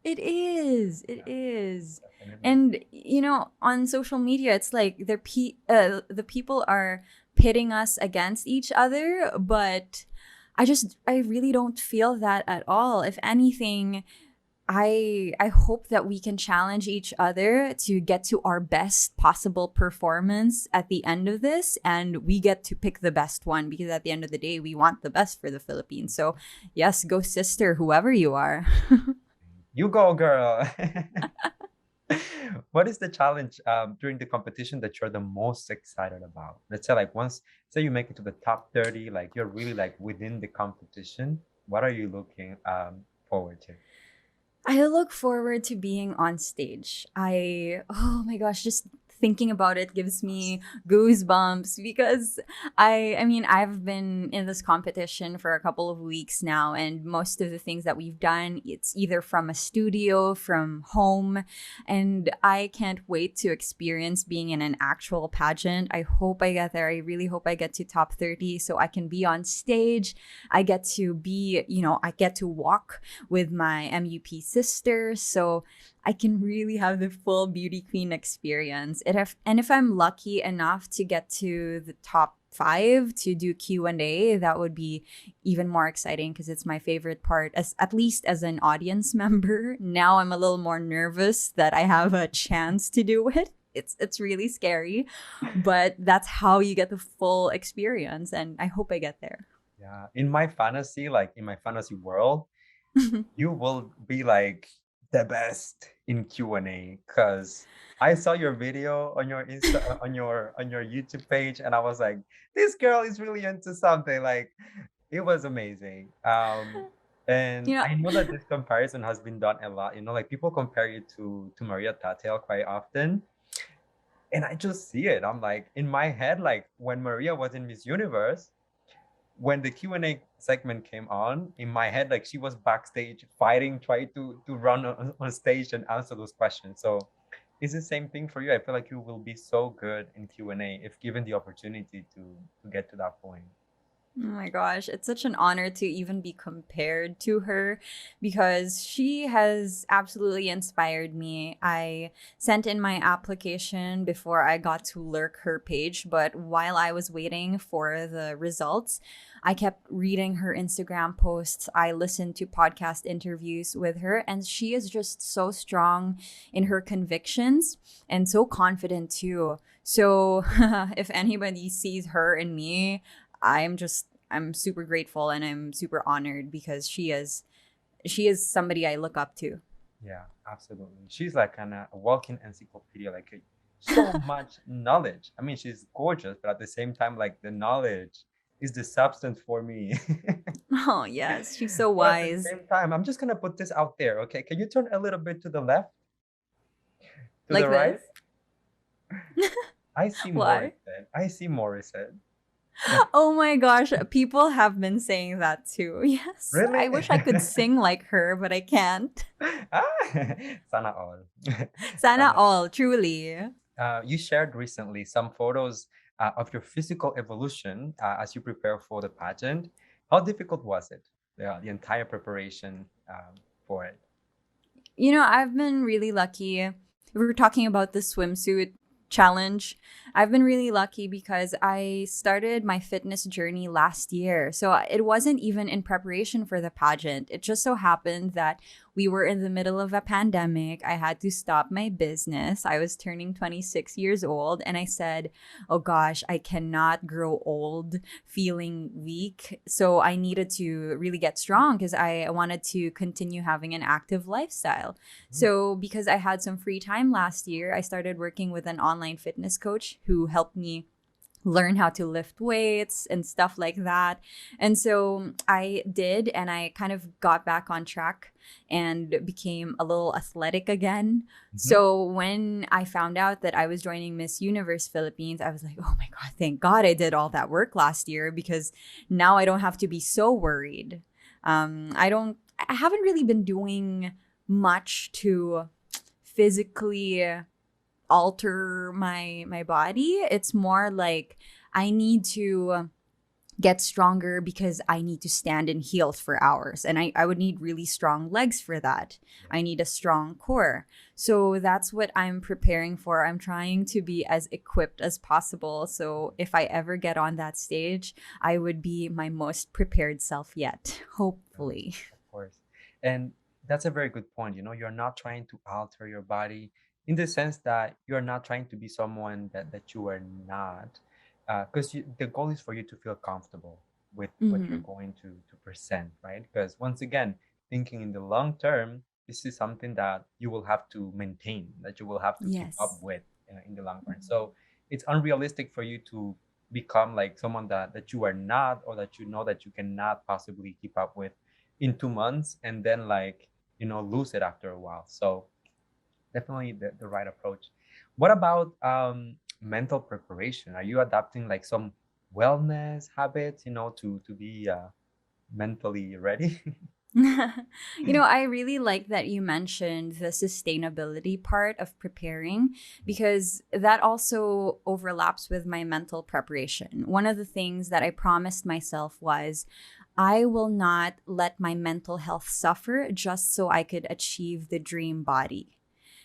It is. It Yeah, is. definitely. And on social media, it's like the people are pitting us against each other, but I really don't feel that at all. If anything, I hope that we can challenge each other to get to our best possible performance at the end of this, and we get to pick the best one because at the end of the day we want the best for the Philippines. So, yes, go sister, whoever you are. You go, girl. What is the challenge during the competition that you're the most excited about? Let's say like once, say you make it to the top 30, like you're really like within the competition. What are you looking forward to? I look forward to being on stage. Oh my gosh, just thinking about it gives me goosebumps because I mean, I've been in this competition for a couple of weeks now, and most of the things that we've done, it's either from a studio, from home, and I can't wait to experience being in an actual pageant. I hope I get there. I really hope I get to top 30 so I can be on stage. I get to be, I get to walk with my MUP sisters. So I can really have the full beauty queen experience. And if I'm lucky enough to get to the top 5 to do Q&A, that would be even more exciting because it's my favorite part, as at least as an audience member. Now I'm a little more nervous that I have a chance to do it. It's really scary, but that's how you get the full experience, and I hope I get there. Yeah, in my fantasy, like in my fantasy world, you will be like the best in Q&A because I saw your video on your on your YouTube page and I was like, this girl is really into something. Like it was amazing. And you know, I know that this comparison has been done a lot. Like people compare you to Maria Tatel quite often. And I just see it. I'm like in my head, like when Maria was in Miss Universe, when the Q&A segment came on, in my head, like she was backstage fighting, trying to run on stage and answer those questions. So it's the same thing for you. I feel like you will be so good in Q&A if given the opportunity to get to that point. Oh my gosh, it's such an honor to even be compared to her because she has absolutely inspired me. I sent in my application before I got to lurk her page, but while I was waiting for the results, I kept reading her Instagram posts. I listened to podcast interviews with her, and she is just so strong in her convictions and so confident too. So, if anybody sees her in me, I'm super grateful and I'm super honored because she is somebody I look up to. Yeah, absolutely. She's like a walking encyclopedia, like so much knowledge. I mean, she's gorgeous, but at the same time, like the knowledge is the substance for me. Oh, yes, she's so But at the wise. same time, I'm just gonna put this out there, okay? Can you turn a little bit to the left, to the Like right? this? I see Why? Morrison. I see Morrison. Oh my gosh, people have been saying that too. Yes, Really? I wish I could sing like her, but I can't. Ah, sana all. Sana Sana all. all, truly. You shared recently some photos of your physical evolution as you prepare for the pageant. How difficult was it? The entire preparation for it. I've been really lucky. We were talking about the swimsuit challenge. I've been really lucky because I started my fitness journey last year. So it wasn't even in preparation for the pageant. It just so happened that we were in the middle of a pandemic. I had to stop my business. I was turning 26 years old and I said, oh gosh, I cannot grow old feeling weak. So I needed to really get strong because I wanted to continue having an active lifestyle. Mhm. So, because I had some free time last year, I started working with an online fitness coach who helped me learn how to lift weights and stuff like that. And so I did, and I kind of got back on track and became a little athletic again. Mhm. So when I found out that I was joining Miss Universe Philippines, I was like, oh my God, thank God I did all that work last year because now I don't have to be so worried. I haven't really been doing much to physically alter my body. It's more like I need to get stronger because I need to stand in heels for hours. And I would need really strong legs for that. Yeah. I need a strong core. So that's what I'm preparing for. I'm trying to be as equipped as possible. So if I ever get on that stage, I would be my most prepared self yet, Yeah, hopefully. of course. And that's a very good point. You're not trying to alter your body in the sense that you're not trying to be someone that you are not. Because the goal is for you to feel comfortable with what you're Hmm. going to present, right? Because once again, thinking in the long term, this is something that you will have to maintain, that you will have to keep up Yes. with in the long run. So it's unrealistic for you to become like someone that you are not, or that you know that you cannot possibly keep up with in 2 months, and then like, lose it after a while. So definitely the right approach. What about mental preparation? Are you adapting like some wellness habits, to be mentally ready? I really like that you mentioned the sustainability part of preparing, because that also overlaps with my mental preparation. One of the things that I promised myself was I will not let my mental health suffer just so I could achieve the dream body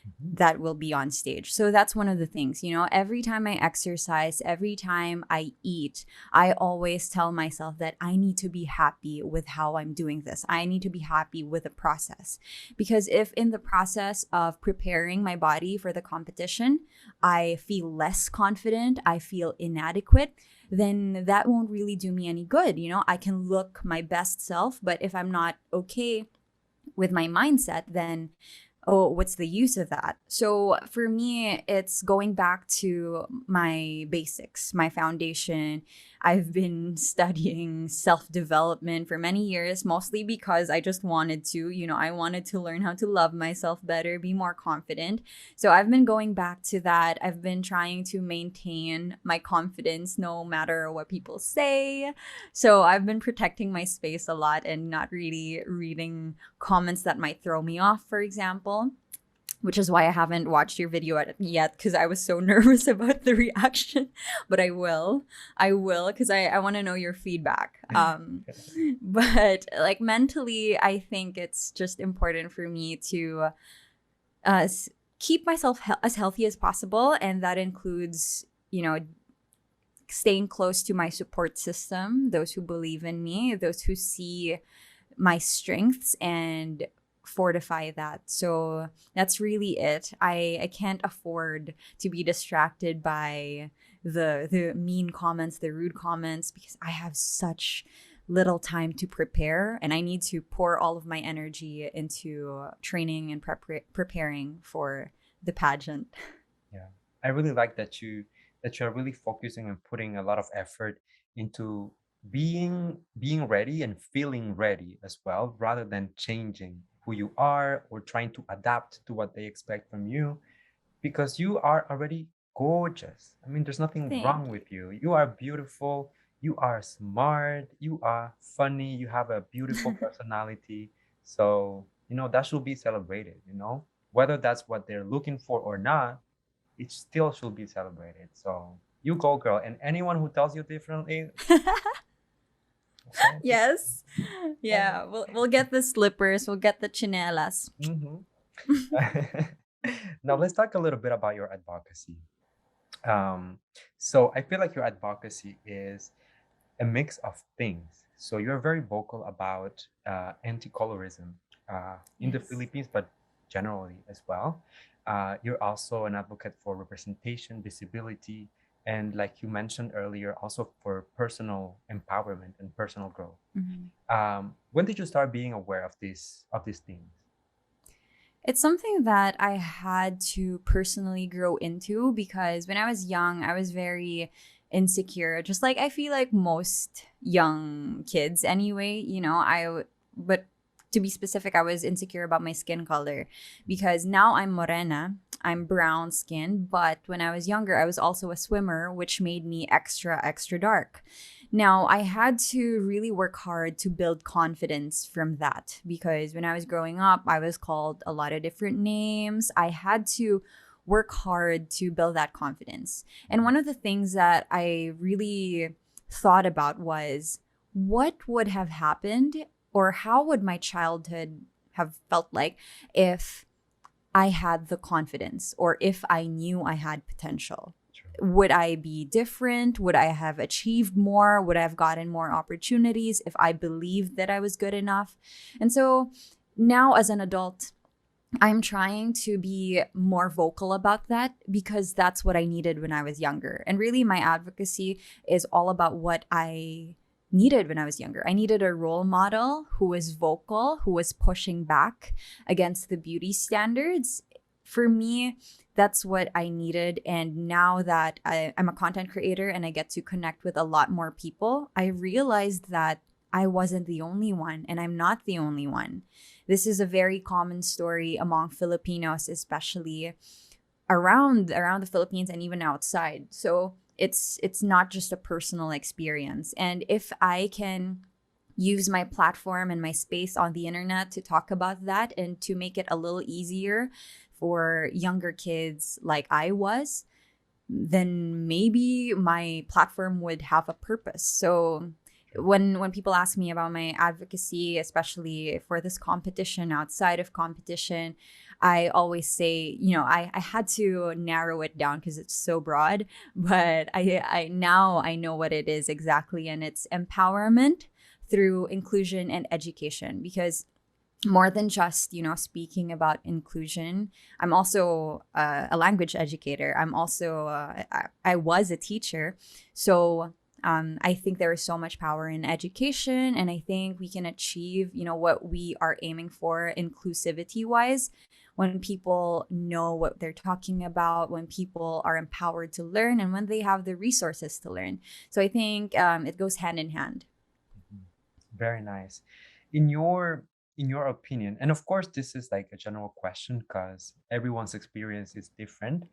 Mhm. that will be on stage. So that's one of the things, every time I exercise, every time I eat, I always tell myself that I need to be happy with how I'm doing this. I need to be happy with the process. Because if in the process of preparing my body for the competition, I feel less confident, I feel inadequate, then that won't really do me any good. I can look my best self, but if I'm not okay with my mindset, then oh, what's the use of that? So for me, it's going back to my basics, my foundation. I've been studying self development for many years, mostly because I just wanted to, I wanted to learn how to love myself better, be more confident. So I've been going back to that. I've been trying to maintain my confidence no matter what people say. So I've been protecting my space a lot and not really reading comments that might throw me off, for example, which is why I haven't watched your video yet, because I was so nervous about the reaction. But I will, because I want to know your feedback. But like mentally, I think it's just important for me to uh, keep myself as healthy as possible, and that includes, staying close to my support system, those who believe in me, those who see my strengths and fortify that. So that's really it. I can't afford to be distracted by the mean comments, the rude comments, because I have such little time to prepare, and I need to pour all of my energy into training and preparing for the pageant. Yeah, I really like that you're really focusing and putting a lot of effort into being ready and feeling ready as well, rather than changing who you are or trying to adapt to what they expect from you, because you are already gorgeous. I mean, there's nothing Thank wrong you. with you. You are beautiful. You are smart. You are funny. You have a beautiful personality. So, that should be celebrated, whether that's what they're looking for or not, it still should be celebrated. So you go, girl. And anyone who tells you differently, okay. Yes. Yeah, we'll get the slippers, we'll get the chinelas. Hmm. Now let's talk a little bit about your advocacy. Um, so I feel like your advocacy is a mix of things. So you're very vocal about anti-colorism in the Yes. Philippines, but generally as well. You're also an advocate for representation, visibility, and like you mentioned earlier, also for personal empowerment and personal growth. Mhm. When did you start being aware of these things? It's something that I had to personally grow into, because when I was young, I was very insecure. Just like I feel like most young kids anyway, but to be specific, I was insecure about my skin color, because now I'm morena, I'm brown skinned, but when I was younger, I was also a swimmer, which made me extra, extra dark. Now, I had to really work hard to build confidence from that, because when I was growing up, I was called a lot of different names. I had to work hard to build that confidence. And one of the things that I really thought about was, what would have happened, or how would my childhood have felt like if I had the confidence, or if I knew I had potential? Sure. Would I be different? Would I have achieved more? Would I have gotten more opportunities if I believed that I was good enough? And so now, as an adult, I'm trying to be more vocal about that, because that's what I needed when I was younger. And really, my advocacy is all about what I needed when I was younger. I needed a role model who was vocal, who was pushing back against the beauty standards. For me, that's what I needed. And now that I'm a content creator and I get to connect with a lot more people, I realized that I wasn't the only one, and I'm not the only one. This is a very common story among Filipinos, especially around the Philippines and even outside. So it's not just a personal experience. And if I can use my platform and my space on the internet to talk about that and to make it a little easier for younger kids like I was, then maybe my platform would have a purpose. So when people ask me about my advocacy, especially for this competition, outside of competition, I always say, I had to narrow it down because it's so broad, but I now I know what it is exactly, and it's empowerment through inclusion and education. Because more than just speaking about inclusion, I'm also a language educator. I'm also I was a teacher. So I think there is so much power in education, and I think we can achieve what we are aiming for inclusivity wise when people know what they're talking about, when people are empowered to learn, and when they have the resources to learn. So I think it goes hand in hand. Mhm. Very nice. In your opinion, and of course this is like a general question because everyone's experience is different,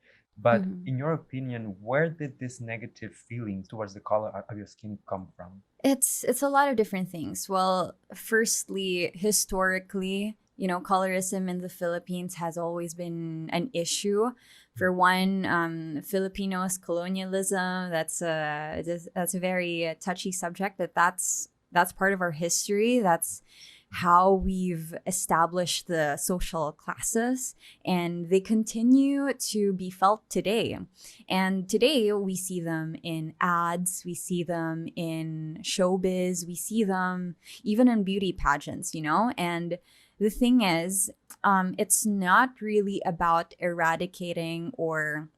but Mhm. in your opinion, where did this negative feelings towards the color of your skin come from? It's a lot of different things. Well, firstly, historically, colorism in the Philippines has always been an issue. For one, Filipinos colonialism. That's a very touchy subject, but that's part of our history. That's how we've established the social classes, and they continue to be felt today. And today we see them in ads, we see them in showbiz, we see them even in beauty pageants, And the thing is, it's not really about eradicating or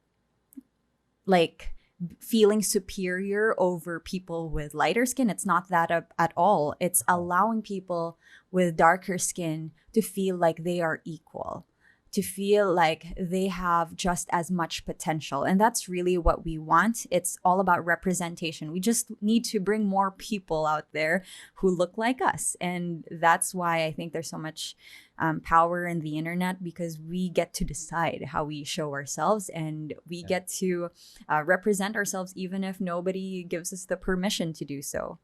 like feeling superior over people with lighter skin. It's not that at all. It's allowing people with darker skin to feel like they are equal, to feel like they have just as much potential. And that's really what we want. It's all about representation. We just need to bring more people out there who look like us. And that's why I think there's so much power in the internet, because we get to decide how we show ourselves, and we Yeah. get to represent ourselves even if nobody gives us the permission to do so.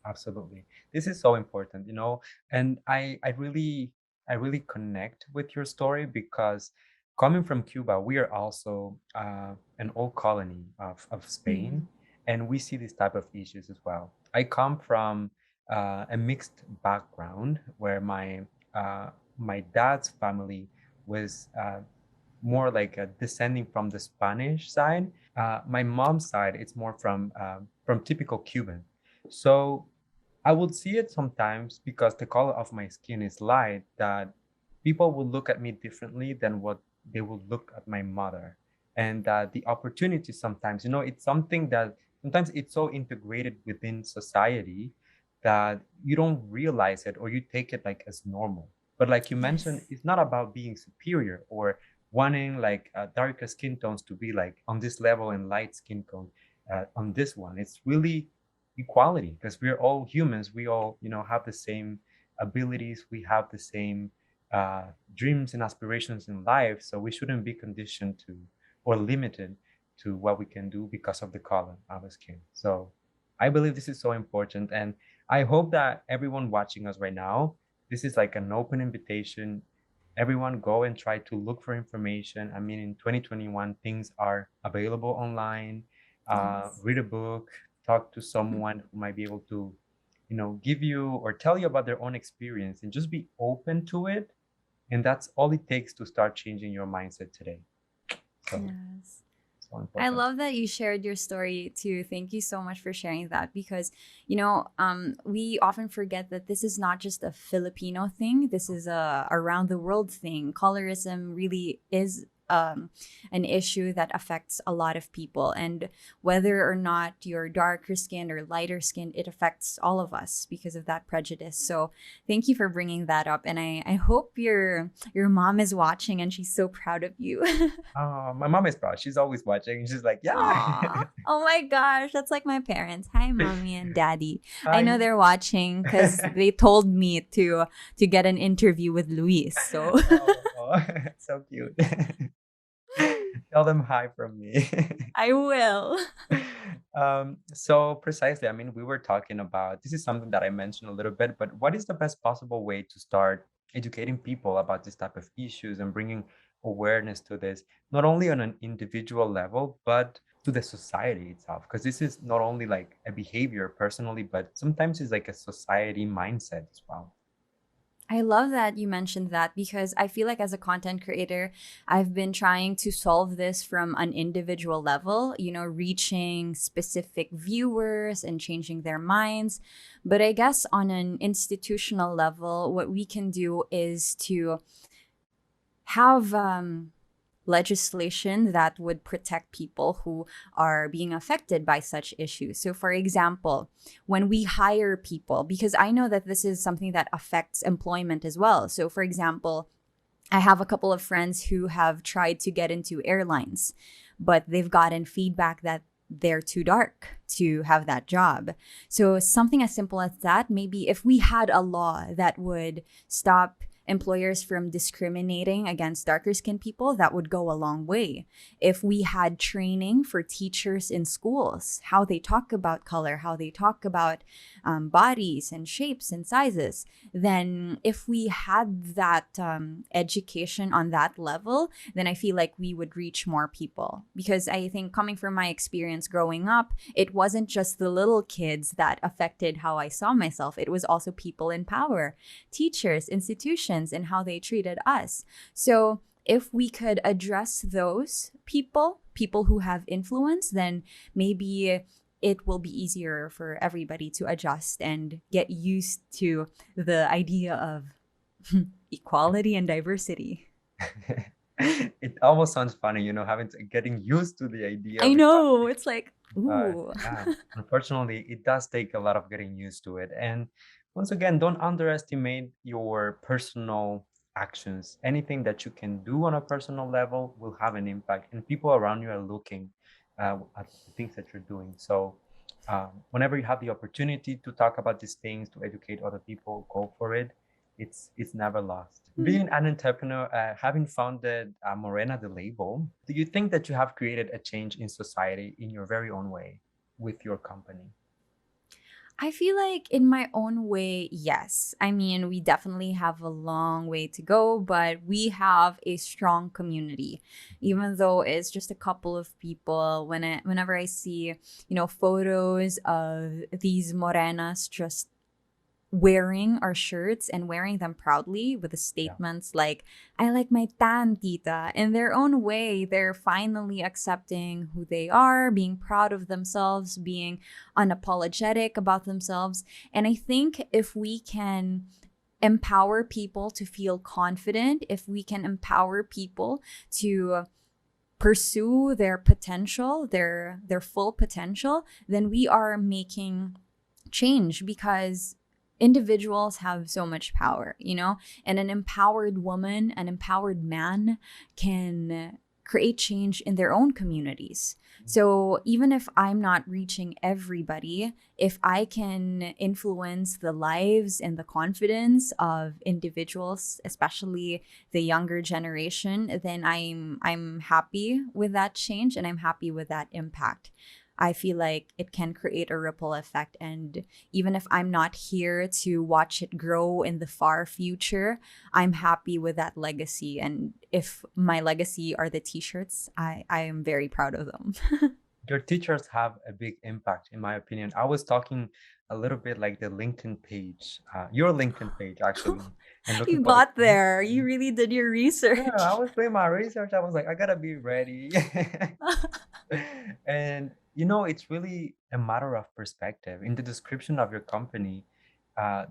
Absolutely. This is so important, and I really connect with your story because coming from Cuba, we are also an old colony of Mm-hmm. Spain, and we see this type of issues as well. I come from a mixed background where my dad's family was more like descending from the Spanish side. My mom's side, it's more from typical Cuban. So I would see it sometimes because the color of my skin is light that people will look at me differently than what they will look at my mother. And the opportunity sometimes, it's something that sometimes it's so integrated within society that you don't realize it or you take it like as normal. But like you mentioned, Yes. it's not about being superior or wanting like darker skin tones to be like on this level and light skin tone on this one. It's really equality because we're all humans. We all have the same abilities. We have the same dreams and aspirations in life, so we shouldn't be conditioned to or limited to what we can do because of the color of our skin. So I believe this is so important, and I hope that everyone watching us right now, this is like an open invitation. Everyone go and try to look for information. I mean, in 2021 things are available online. Yes. Read a book, talk to someone who might be able to give you or tell you about their own experience, and just be open to it. And that's all it takes to start changing your mindset today. So Yes. so I important. love that you shared your story too. Thank you so much for sharing that, because, we often forget that this is not just a Filipino thing. This is a around the world thing. Colorism really is an issue that affects a lot of people. And whether or not you're darker skinned or lighter skinned, it affects all of us because of that prejudice. So thank you for bringing that up. And I hope your mom is watching and she's so proud of you. Oh, my mom is proud. She's always watching. She's like, yeah. Aw. Oh my gosh, that's like my parents. Hi, mommy and daddy. I know I they're watching because they told me to get an interview with Luis. So oh, so cute. Tell them hi from me. I will. So precisely, I mean, we were talking about this is something that I mentioned a little bit, but what is the best possible way to start educating people about this type of issues and bringing awareness to this, not only on an individual level, but to the society itself? Because this is not only like a behavior personally, but sometimes it's like a society mindset as well. I love that you mentioned that because I feel like as a content creator, I've been trying to solve this from an individual level, reaching specific viewers and changing their minds. But I guess on an institutional level, what we can do is to have legislation that would protect people who are being affected by such issues. So, for example, when we hire people, because I know that this is something that affects employment as well. So, for example, I have a couple of friends who have tried to get into airlines, but they've gotten feedback that they're too dark to have that job. So, something as simple as that, maybe if we had a law that would stop employers from discriminating against darker skinned people, that would go a long way. If we had training for teachers in schools, how they talk about color, how they talk about bodies and shapes and sizes, then if we had that education on that level, then I feel like we would reach more people. Because I think coming from my experience growing up, it wasn't just the little kids that affected how I saw myself. It was also people in power, teachers, institutions, and how they treated us. So if we could address those people who have influence, then maybe it will be easier for everybody to adjust and get used to the idea of equality and diversity. It almost sounds funny, getting used to the idea I of know. It's equality. like, But ooh. yeah, unfortunately, it does take a lot of getting used to it. And once again, don't underestimate your personal actions. Anything that you can do on a personal level will have an impact, and people around you are looking at the things that you're doing. So, whenever you have the opportunity to talk about these things, to educate other people, go for it. It's never lost. Being an entrepreneur, having founded Morena the label, do you think that you have created a change in society in your very own way with your company? I feel like in my own way, yes. I mean, we definitely have a long way to go, but we have a strong community. Even though it's just a couple of people, whenever I see, photos of these morenas just wearing our shirts and wearing them proudly with the Yeah. statements like, I like my tan, tita. In their own way, they're finally accepting who they are, being proud of themselves, being unapologetic about themselves. And I think if we can empower people to feel confident, if we can empower people to pursue their potential, their full potential, then we are making change because individuals have so much power, and an empowered woman, an empowered man can create change in their own communities. So even if I'm not reaching everybody, if I can influence the lives and the confidence of individuals, especially the younger generation, then I'm happy with that change and I'm happy with that impact. I feel like it can create a ripple effect. And even if I'm not here to watch it grow in the far future, I'm happy with that legacy. And if my legacy are the t-shirts, I am very proud of them. Your teachers have a big impact, in my opinion. I was talking a little bit like the LinkedIn page, your LinkedIn page, actually, and looking You for the got there. You really did your Yeah, I research. was doing my research. I was like, I gotta be ready. And it's really a matter of perspective. In the description of your company,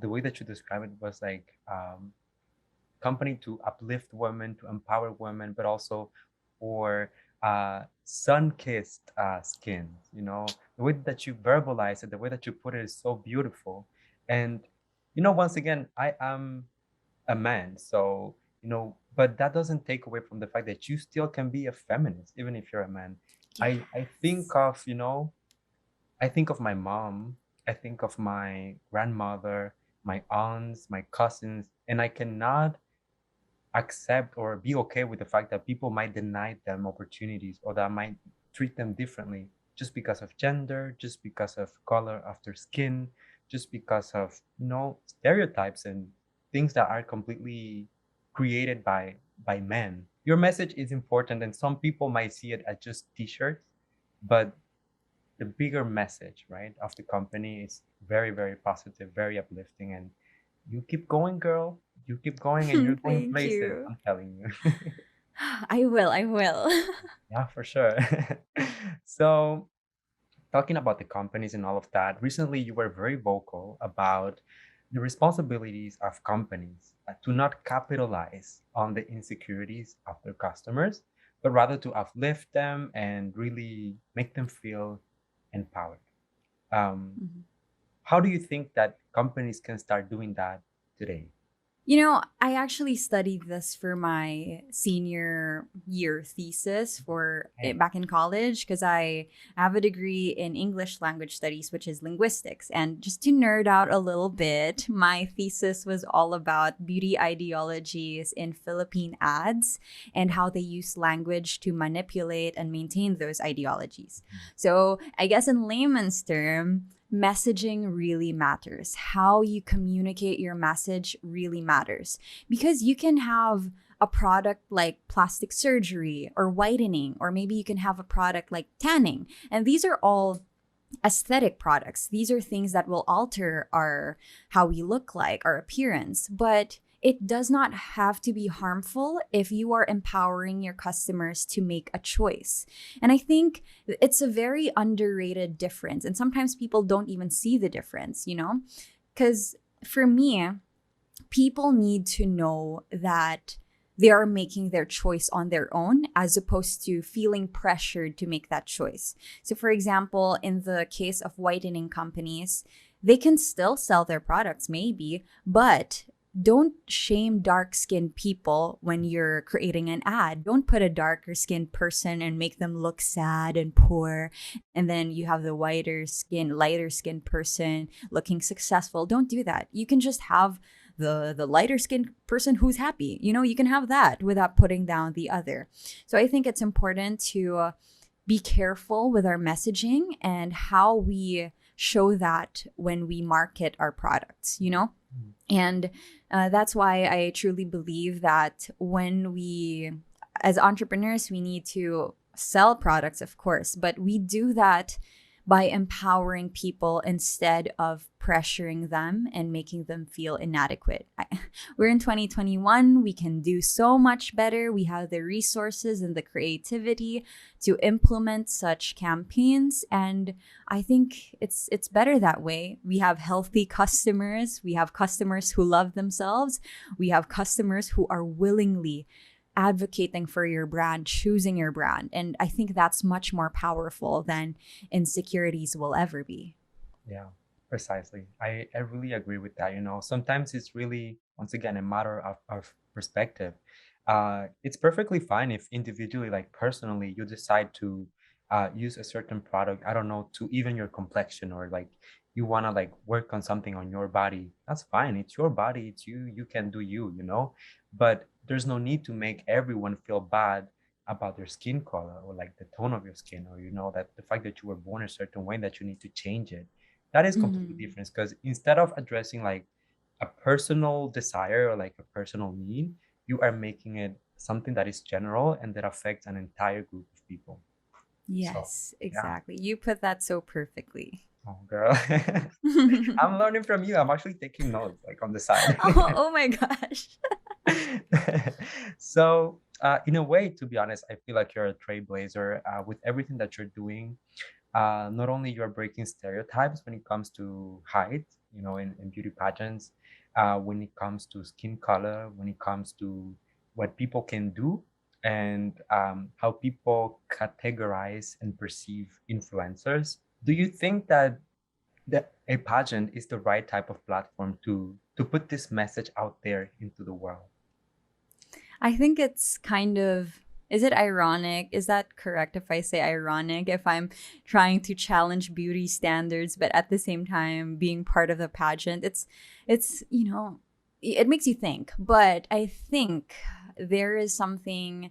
the way that you describe it was like company to uplift women, to empower women, but also or sun-kissed skin. You know, the way that you verbalize it, the way that you put it is so beautiful. And you know, once again, I am a man, so you know, but that doesn't take away from the fact that you still can be a feminist, even if you're a man. I think Yes. of, you know, I think of my mom, I think of my grandmother, my aunts, my cousins, and I cannot accept or be okay with the fact that people might deny them opportunities or that might treat them differently just because of gender, just because of color of their skin, just because of, you know, stereotypes and things that are completely created by men. Your message is important and some people might see it as just t-shirts, but the bigger message, right, of the company is very, very positive, very uplifting. And you keep going, girl. You keep going and you're going Thank places, you. I'm telling you. I will. I will. Yeah, for sure. So, talking about the companies and all of that, recently you were very vocal about the responsibilities of companies to not capitalize on the insecurities of their customers, but rather to uplift them and really make them feel empowered. Um, Mhm. how do you think that companies can start doing that today? You know, I actually studied this for my senior year thesis for Hey. back in college because I have a degree in English language studies, which is linguistics. And just to nerd out a little bit, my thesis was all about beauty ideologies in Philippine ads and how they use language to manipulate and maintain those ideologies. So, I guess in layman's term, messaging really matters. How you communicate your message really matters because you can have a product like plastic surgery or whitening, or maybe you can have a product like tanning. And these are all aesthetic products. These are things that will alter our how we look like, our appearance, but it does not have to be harmful if you are empowering your customers to make a choice. And I think it's a very underrated difference. And sometimes people don't even see the difference, you know? Because for me, people need to know that they are making their choice on their own as opposed to feeling pressured to make that choice. So, for example, in the case of whitening companies, they can still sell their products, maybe, but don't shame dark skinned people when you're creating an ad. Don't put a darker skinned person and make them look sad and poor. And then you have the lighter skinned person looking successful. Don't do that. You can just have the lighter skinned person who's happy. You know, you can have that without putting down the other. So I think it's important to be careful with our messaging and how we show that when we market our products, you know? And that's why I truly believe that when we, as entrepreneurs, we need to sell products, of course, but we do that by empowering people instead of pressuring them and making them feel inadequate. We're in 2021. We can do so much better. We have the resources and the creativity to implement such campaigns. And I think it's better that way. We have healthy customers. We have customers who love themselves. We have customers who are willingly advocating for your brand, choosing your brand. And I think that's much more powerful than insecurities will ever be. Yeah, precisely. I really agree with that. You know, sometimes it's really, once again, a matter of perspective. It's perfectly fine if individually, like personally, you decide to use a certain product, I don't know, to even your complexion or like you want to like work on something on your body. That's fine. It's your body. It's you. You can do you, you know? But there's no need to make everyone feel bad about their skin color or like the tone of your skin or, you know, that the fact that you were born a certain way that you need to change it. That is completely Mhm. different because instead of addressing like a personal desire or like a personal need, you are making it something that is general and that affects an entire group of people. So, Yes, yeah. exactly. You put that so perfectly. Oh, girl. I'm learning from you. I'm actually taking notes like on the side. Oh my gosh. So, in a way, to be honest, I feel like you're a trailblazer with everything that you're doing. Not only you're breaking stereotypes when it comes to height, you know, in beauty pageants, when it comes to skin color, when it comes to what people can do, and how people categorize and perceive influencers. Do you think that a pageant is the right type of platform to put this message out there into the world? I think it's kind of, is it ironic? Is that correct if I say ironic? If I'm trying to challenge beauty standards, but at the same time being part of the pageant, it makes you think. But I think there is something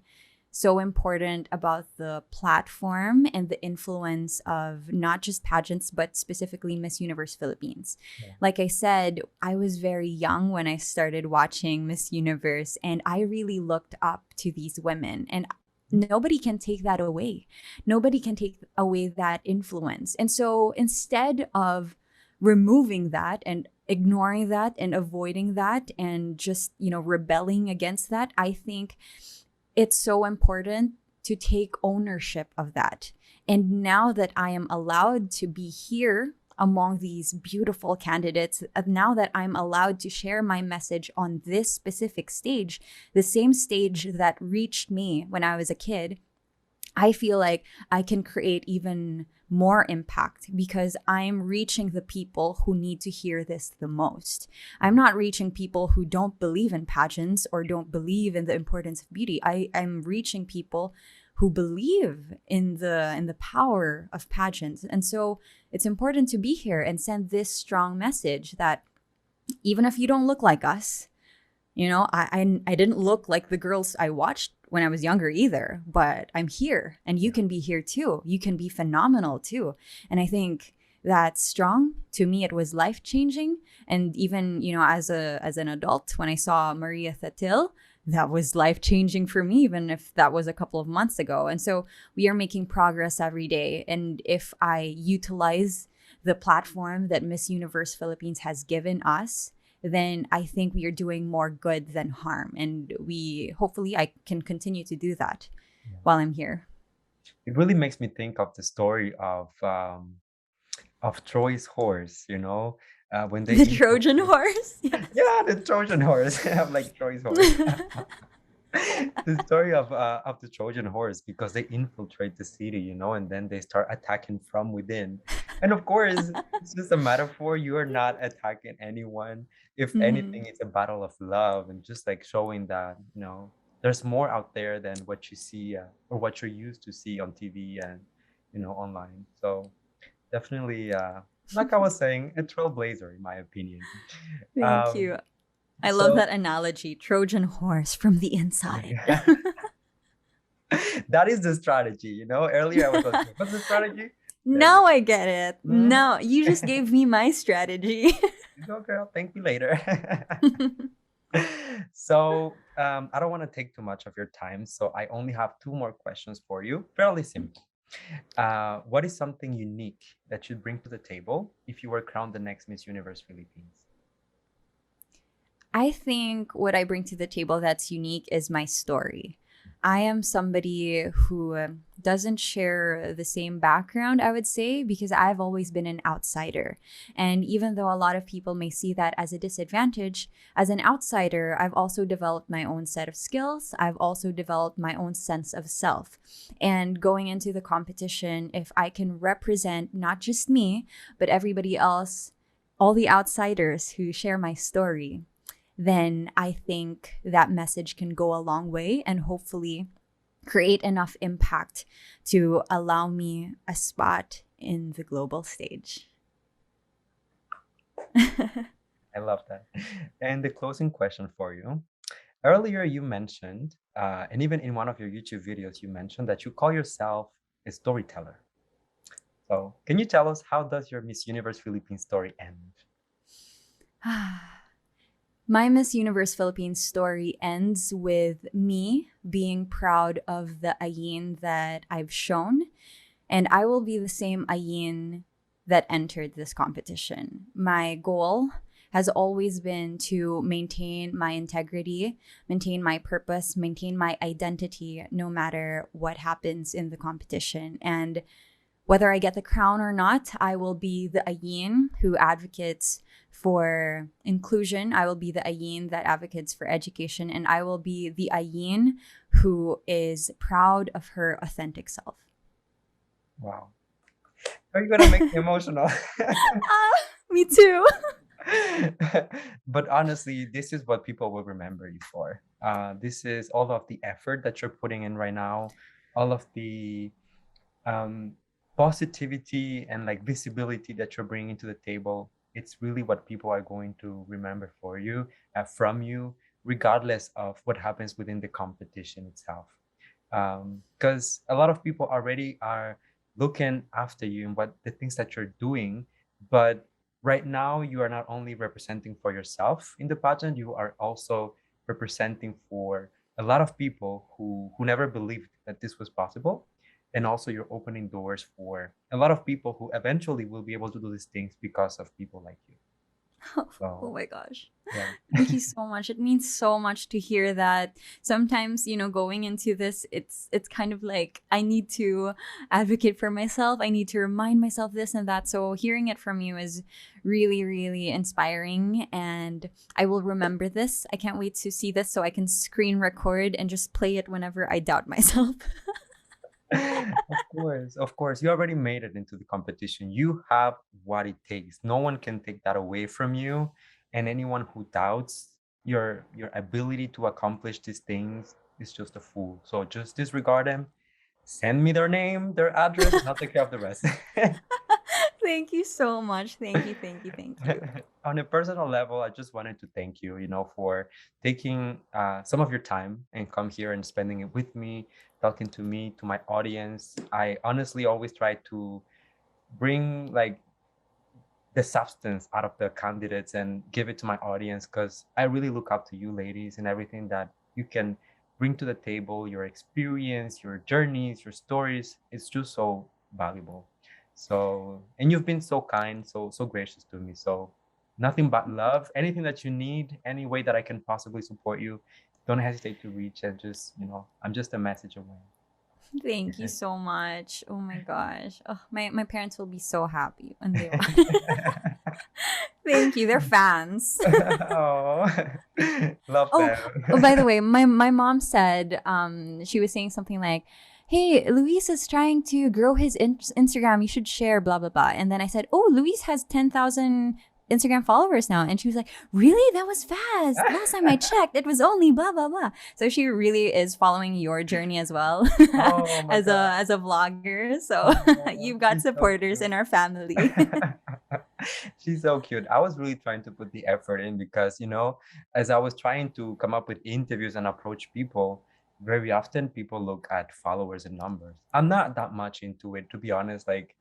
so important about the platform and the influence of not just pageants, but specifically Miss Universe Philippines. Yeah. Like I said, I was very young when I started watching Miss Universe, and I really looked up to these women. And nobody can take that away. Nobody can take away that influence. And so instead of removing that and ignoring that and avoiding that and just, rebelling against that, I think it's so important to take ownership of that. And now that I am allowed to be here among these beautiful candidates, now that I'm allowed to share my message on this specific stage, the same stage that reached me when I was a kid, I feel like I can create even more impact because I'm reaching the people who need to hear this the most. I'm not reaching people who don't believe in pageants or don't believe in the importance of beauty. I'm reaching people who believe in the power of pageants. And so it's important to be here and send this strong message that even if you don't look like us, I didn't look like the girls I watched when I was younger either, but I'm here and you can be here too. You can be phenomenal too. And I think that's strong. To me, it was life-changing. And even, as an adult, when I saw Maria Thatil, that was life-changing for me, even if that was a couple of months ago. And so we are making progress every day. And if I utilize the platform that Miss Universe Philippines has given us, then I think we are doing more good than harm. And hopefully I can continue to do that while I'm here. It really makes me think of the story of Troy's horse, when they The Trojan infiltrate. horse. Yeah, the Trojan horse. I'm like Troy's horse. The story of the Trojan horse, because they infiltrate the city, and then they start attacking from within. And of course, it's just a metaphor. You are not attacking anyone. If Mhm. anything, it's a battle of love and just like showing that, there's more out there than what you see or what you're used to see on TV and, online. So definitely, like I was saying, a trailblazer, in my opinion. Thank Um, you. I love so that analogy. Trojan horse from the inside. that is the strategy, Earlier I was asking, what's the strategy? There Now I get it. we go. No, you just gave me my strategy. You go, girl. Thank you later. So I don't want to take too much of your time. So I only have two more questions for you. Fairly simple. What is something unique that you'd bring to the table if you were crowned the next Miss Universe Philippines? I think what I bring to the table that's unique is my story. I am somebody who doesn't share the same background, I would say, because I've always been an outsider. And even though a lot of people may see that as a disadvantage, as an outsider, I've also developed my own set of skills. I've also developed my own sense of self. And going into the competition, if I can represent not just me, but everybody else, all the outsiders who share my story, then I think that message can go a long way and hopefully create enough impact to allow me a spot in the global stage. I love that. And the closing question for you. Earlier, you mentioned, and even in one of your YouTube videos, you mentioned that you call yourself a storyteller. So, can you tell us, how does your Miss Universe Philippines story end? My Miss Universe Philippines story ends with me being proud of the Ayin that I've shown, and I will be the same Ayin that entered this competition. My goal has always been to maintain my integrity, maintain my purpose, maintain my identity, no matter what happens in the competition. And whether I get the crown or not, I will be the Ayn who advocates for inclusion. I will be the Ayn that advocates for education. And I will be the Ayn who is proud of her authentic self. Wow. Are you gonna make me emotional? Me too. But honestly, this is what people will remember you for. This is all of the effort that you're putting in right now, all of the um, positivity and like visibility that you're bringing to the table. It's really what people are going to remember for you, from you, regardless of what happens within the competition itself. Because a lot of people already are looking after you and what the things that you're doing, but right now you are not only representing for yourself in the pageant, you are also representing for a lot of people who never believed that this was possible, and also you're opening doors for a lot of people who eventually will be able to do these things because of people like you. Oh So my gosh. yeah. Thank you so much. It means so much to hear that. Sometimes, going into this, it's kind of like I need to advocate for myself. I need to remind myself this and that. So hearing it from you is really, really inspiring. And I will remember this. I can't wait to see this so I can screen record and just play it whenever I doubt myself. Of course, you already made it into the competition. You have what it takes. No one can take that away from you. And anyone who doubts your ability to accomplish these things is just a fool. So just disregard them. Send me their name, their address, and I'll take care of the rest. Thank you so much. Thank you, thank you, thank you. On a personal level, I just wanted to thank you, for taking some of your time and come here and spending it with me, talking to me, to my audience. I honestly always try to bring like the substance out of the candidates and give it to my audience, because I really look up to you ladies and everything that you can bring to the table. Your experience, your journeys, your stories, it's just so valuable. So, and you've been so kind, so gracious to me. So nothing but love. Anything that you need, any way that I can possibly support you, don't hesitate to reach. And just, I'm just a message away. Thank you so much. Oh my gosh. Oh, my parents will be so happy when they watch. Thank you. They're fans. Oh, love Oh, them. by the way, my mom said she was saying something like, "Hey, Luis is trying to grow his Instagram. You should share blah blah blah." And then I said, "Oh, Luis has 10,000 Instagram followers now." And she was like, "Really? That was fast. Last time I checked, it was only blah blah blah." So she really is following your journey as well Oh my as God. a vlogger. So Oh, you've got she's so supporters in cute. our family. She's so cute. I was really trying to put the effort in because, as I was trying to come up with interviews and approach people, very often people look at followers and numbers. I'm not that much into it, to be honest. Like,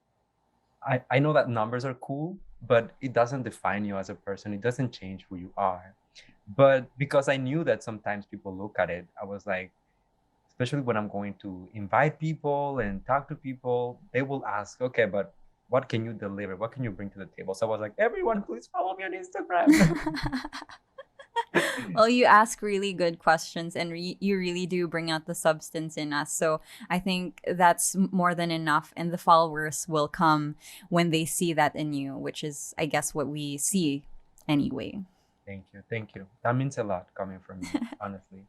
I know that numbers are cool, but it doesn't define you as a person. It doesn't change who you are. But because I knew that sometimes people look at it, I was like, especially when I'm going to invite people and talk to people, they will ask, okay, but what can you deliver? What can you bring to the table? So I was like, everyone, please follow me on Instagram. Well, you ask really good questions and you really do bring out the substance in us. So I think that's more than enough. And the followers will come when they see that in you, which is, I guess, what we see anyway. Thank you. Thank you. That means a lot coming from you, honestly.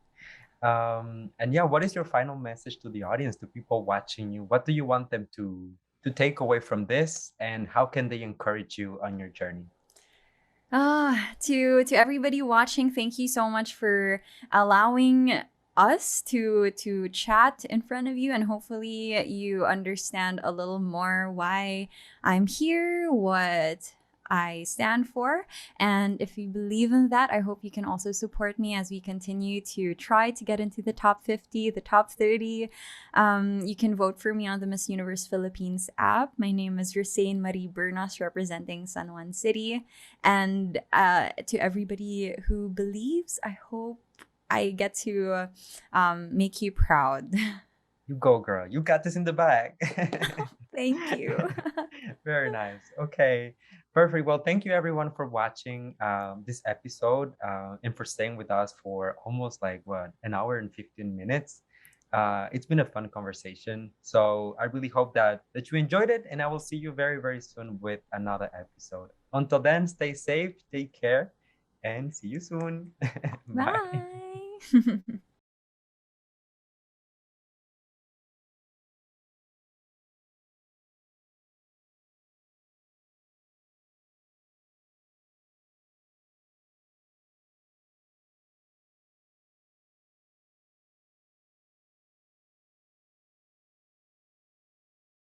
And yeah, what is your final message to the audience, to people watching you? What do you want them to take away from this, and how can they encourage you on your journey? To everybody watching, thank you so much for allowing us to chat in front of you, and hopefully you understand a little more why I'm here, what I stand for. And if you believe in that, I hope you can also support me as we continue to try to get into the top 50, the top 30. You can vote for me on the Miss Universe Philippines app. My name is Rousanne Marie Bernos, representing San Juan City. And to everybody who believes, I hope I get to make you proud. You go, girl. You got this in the bag. Thank you. Very nice. Okay, perfect. Well, thank you everyone for watching this episode, and for staying with us for almost like what, an hour and 15 minutes. It's been a fun conversation. So I really hope that you enjoyed it, and I will see you very, very soon with another episode. Until then, stay safe, take care, and see you soon. Bye. Bye.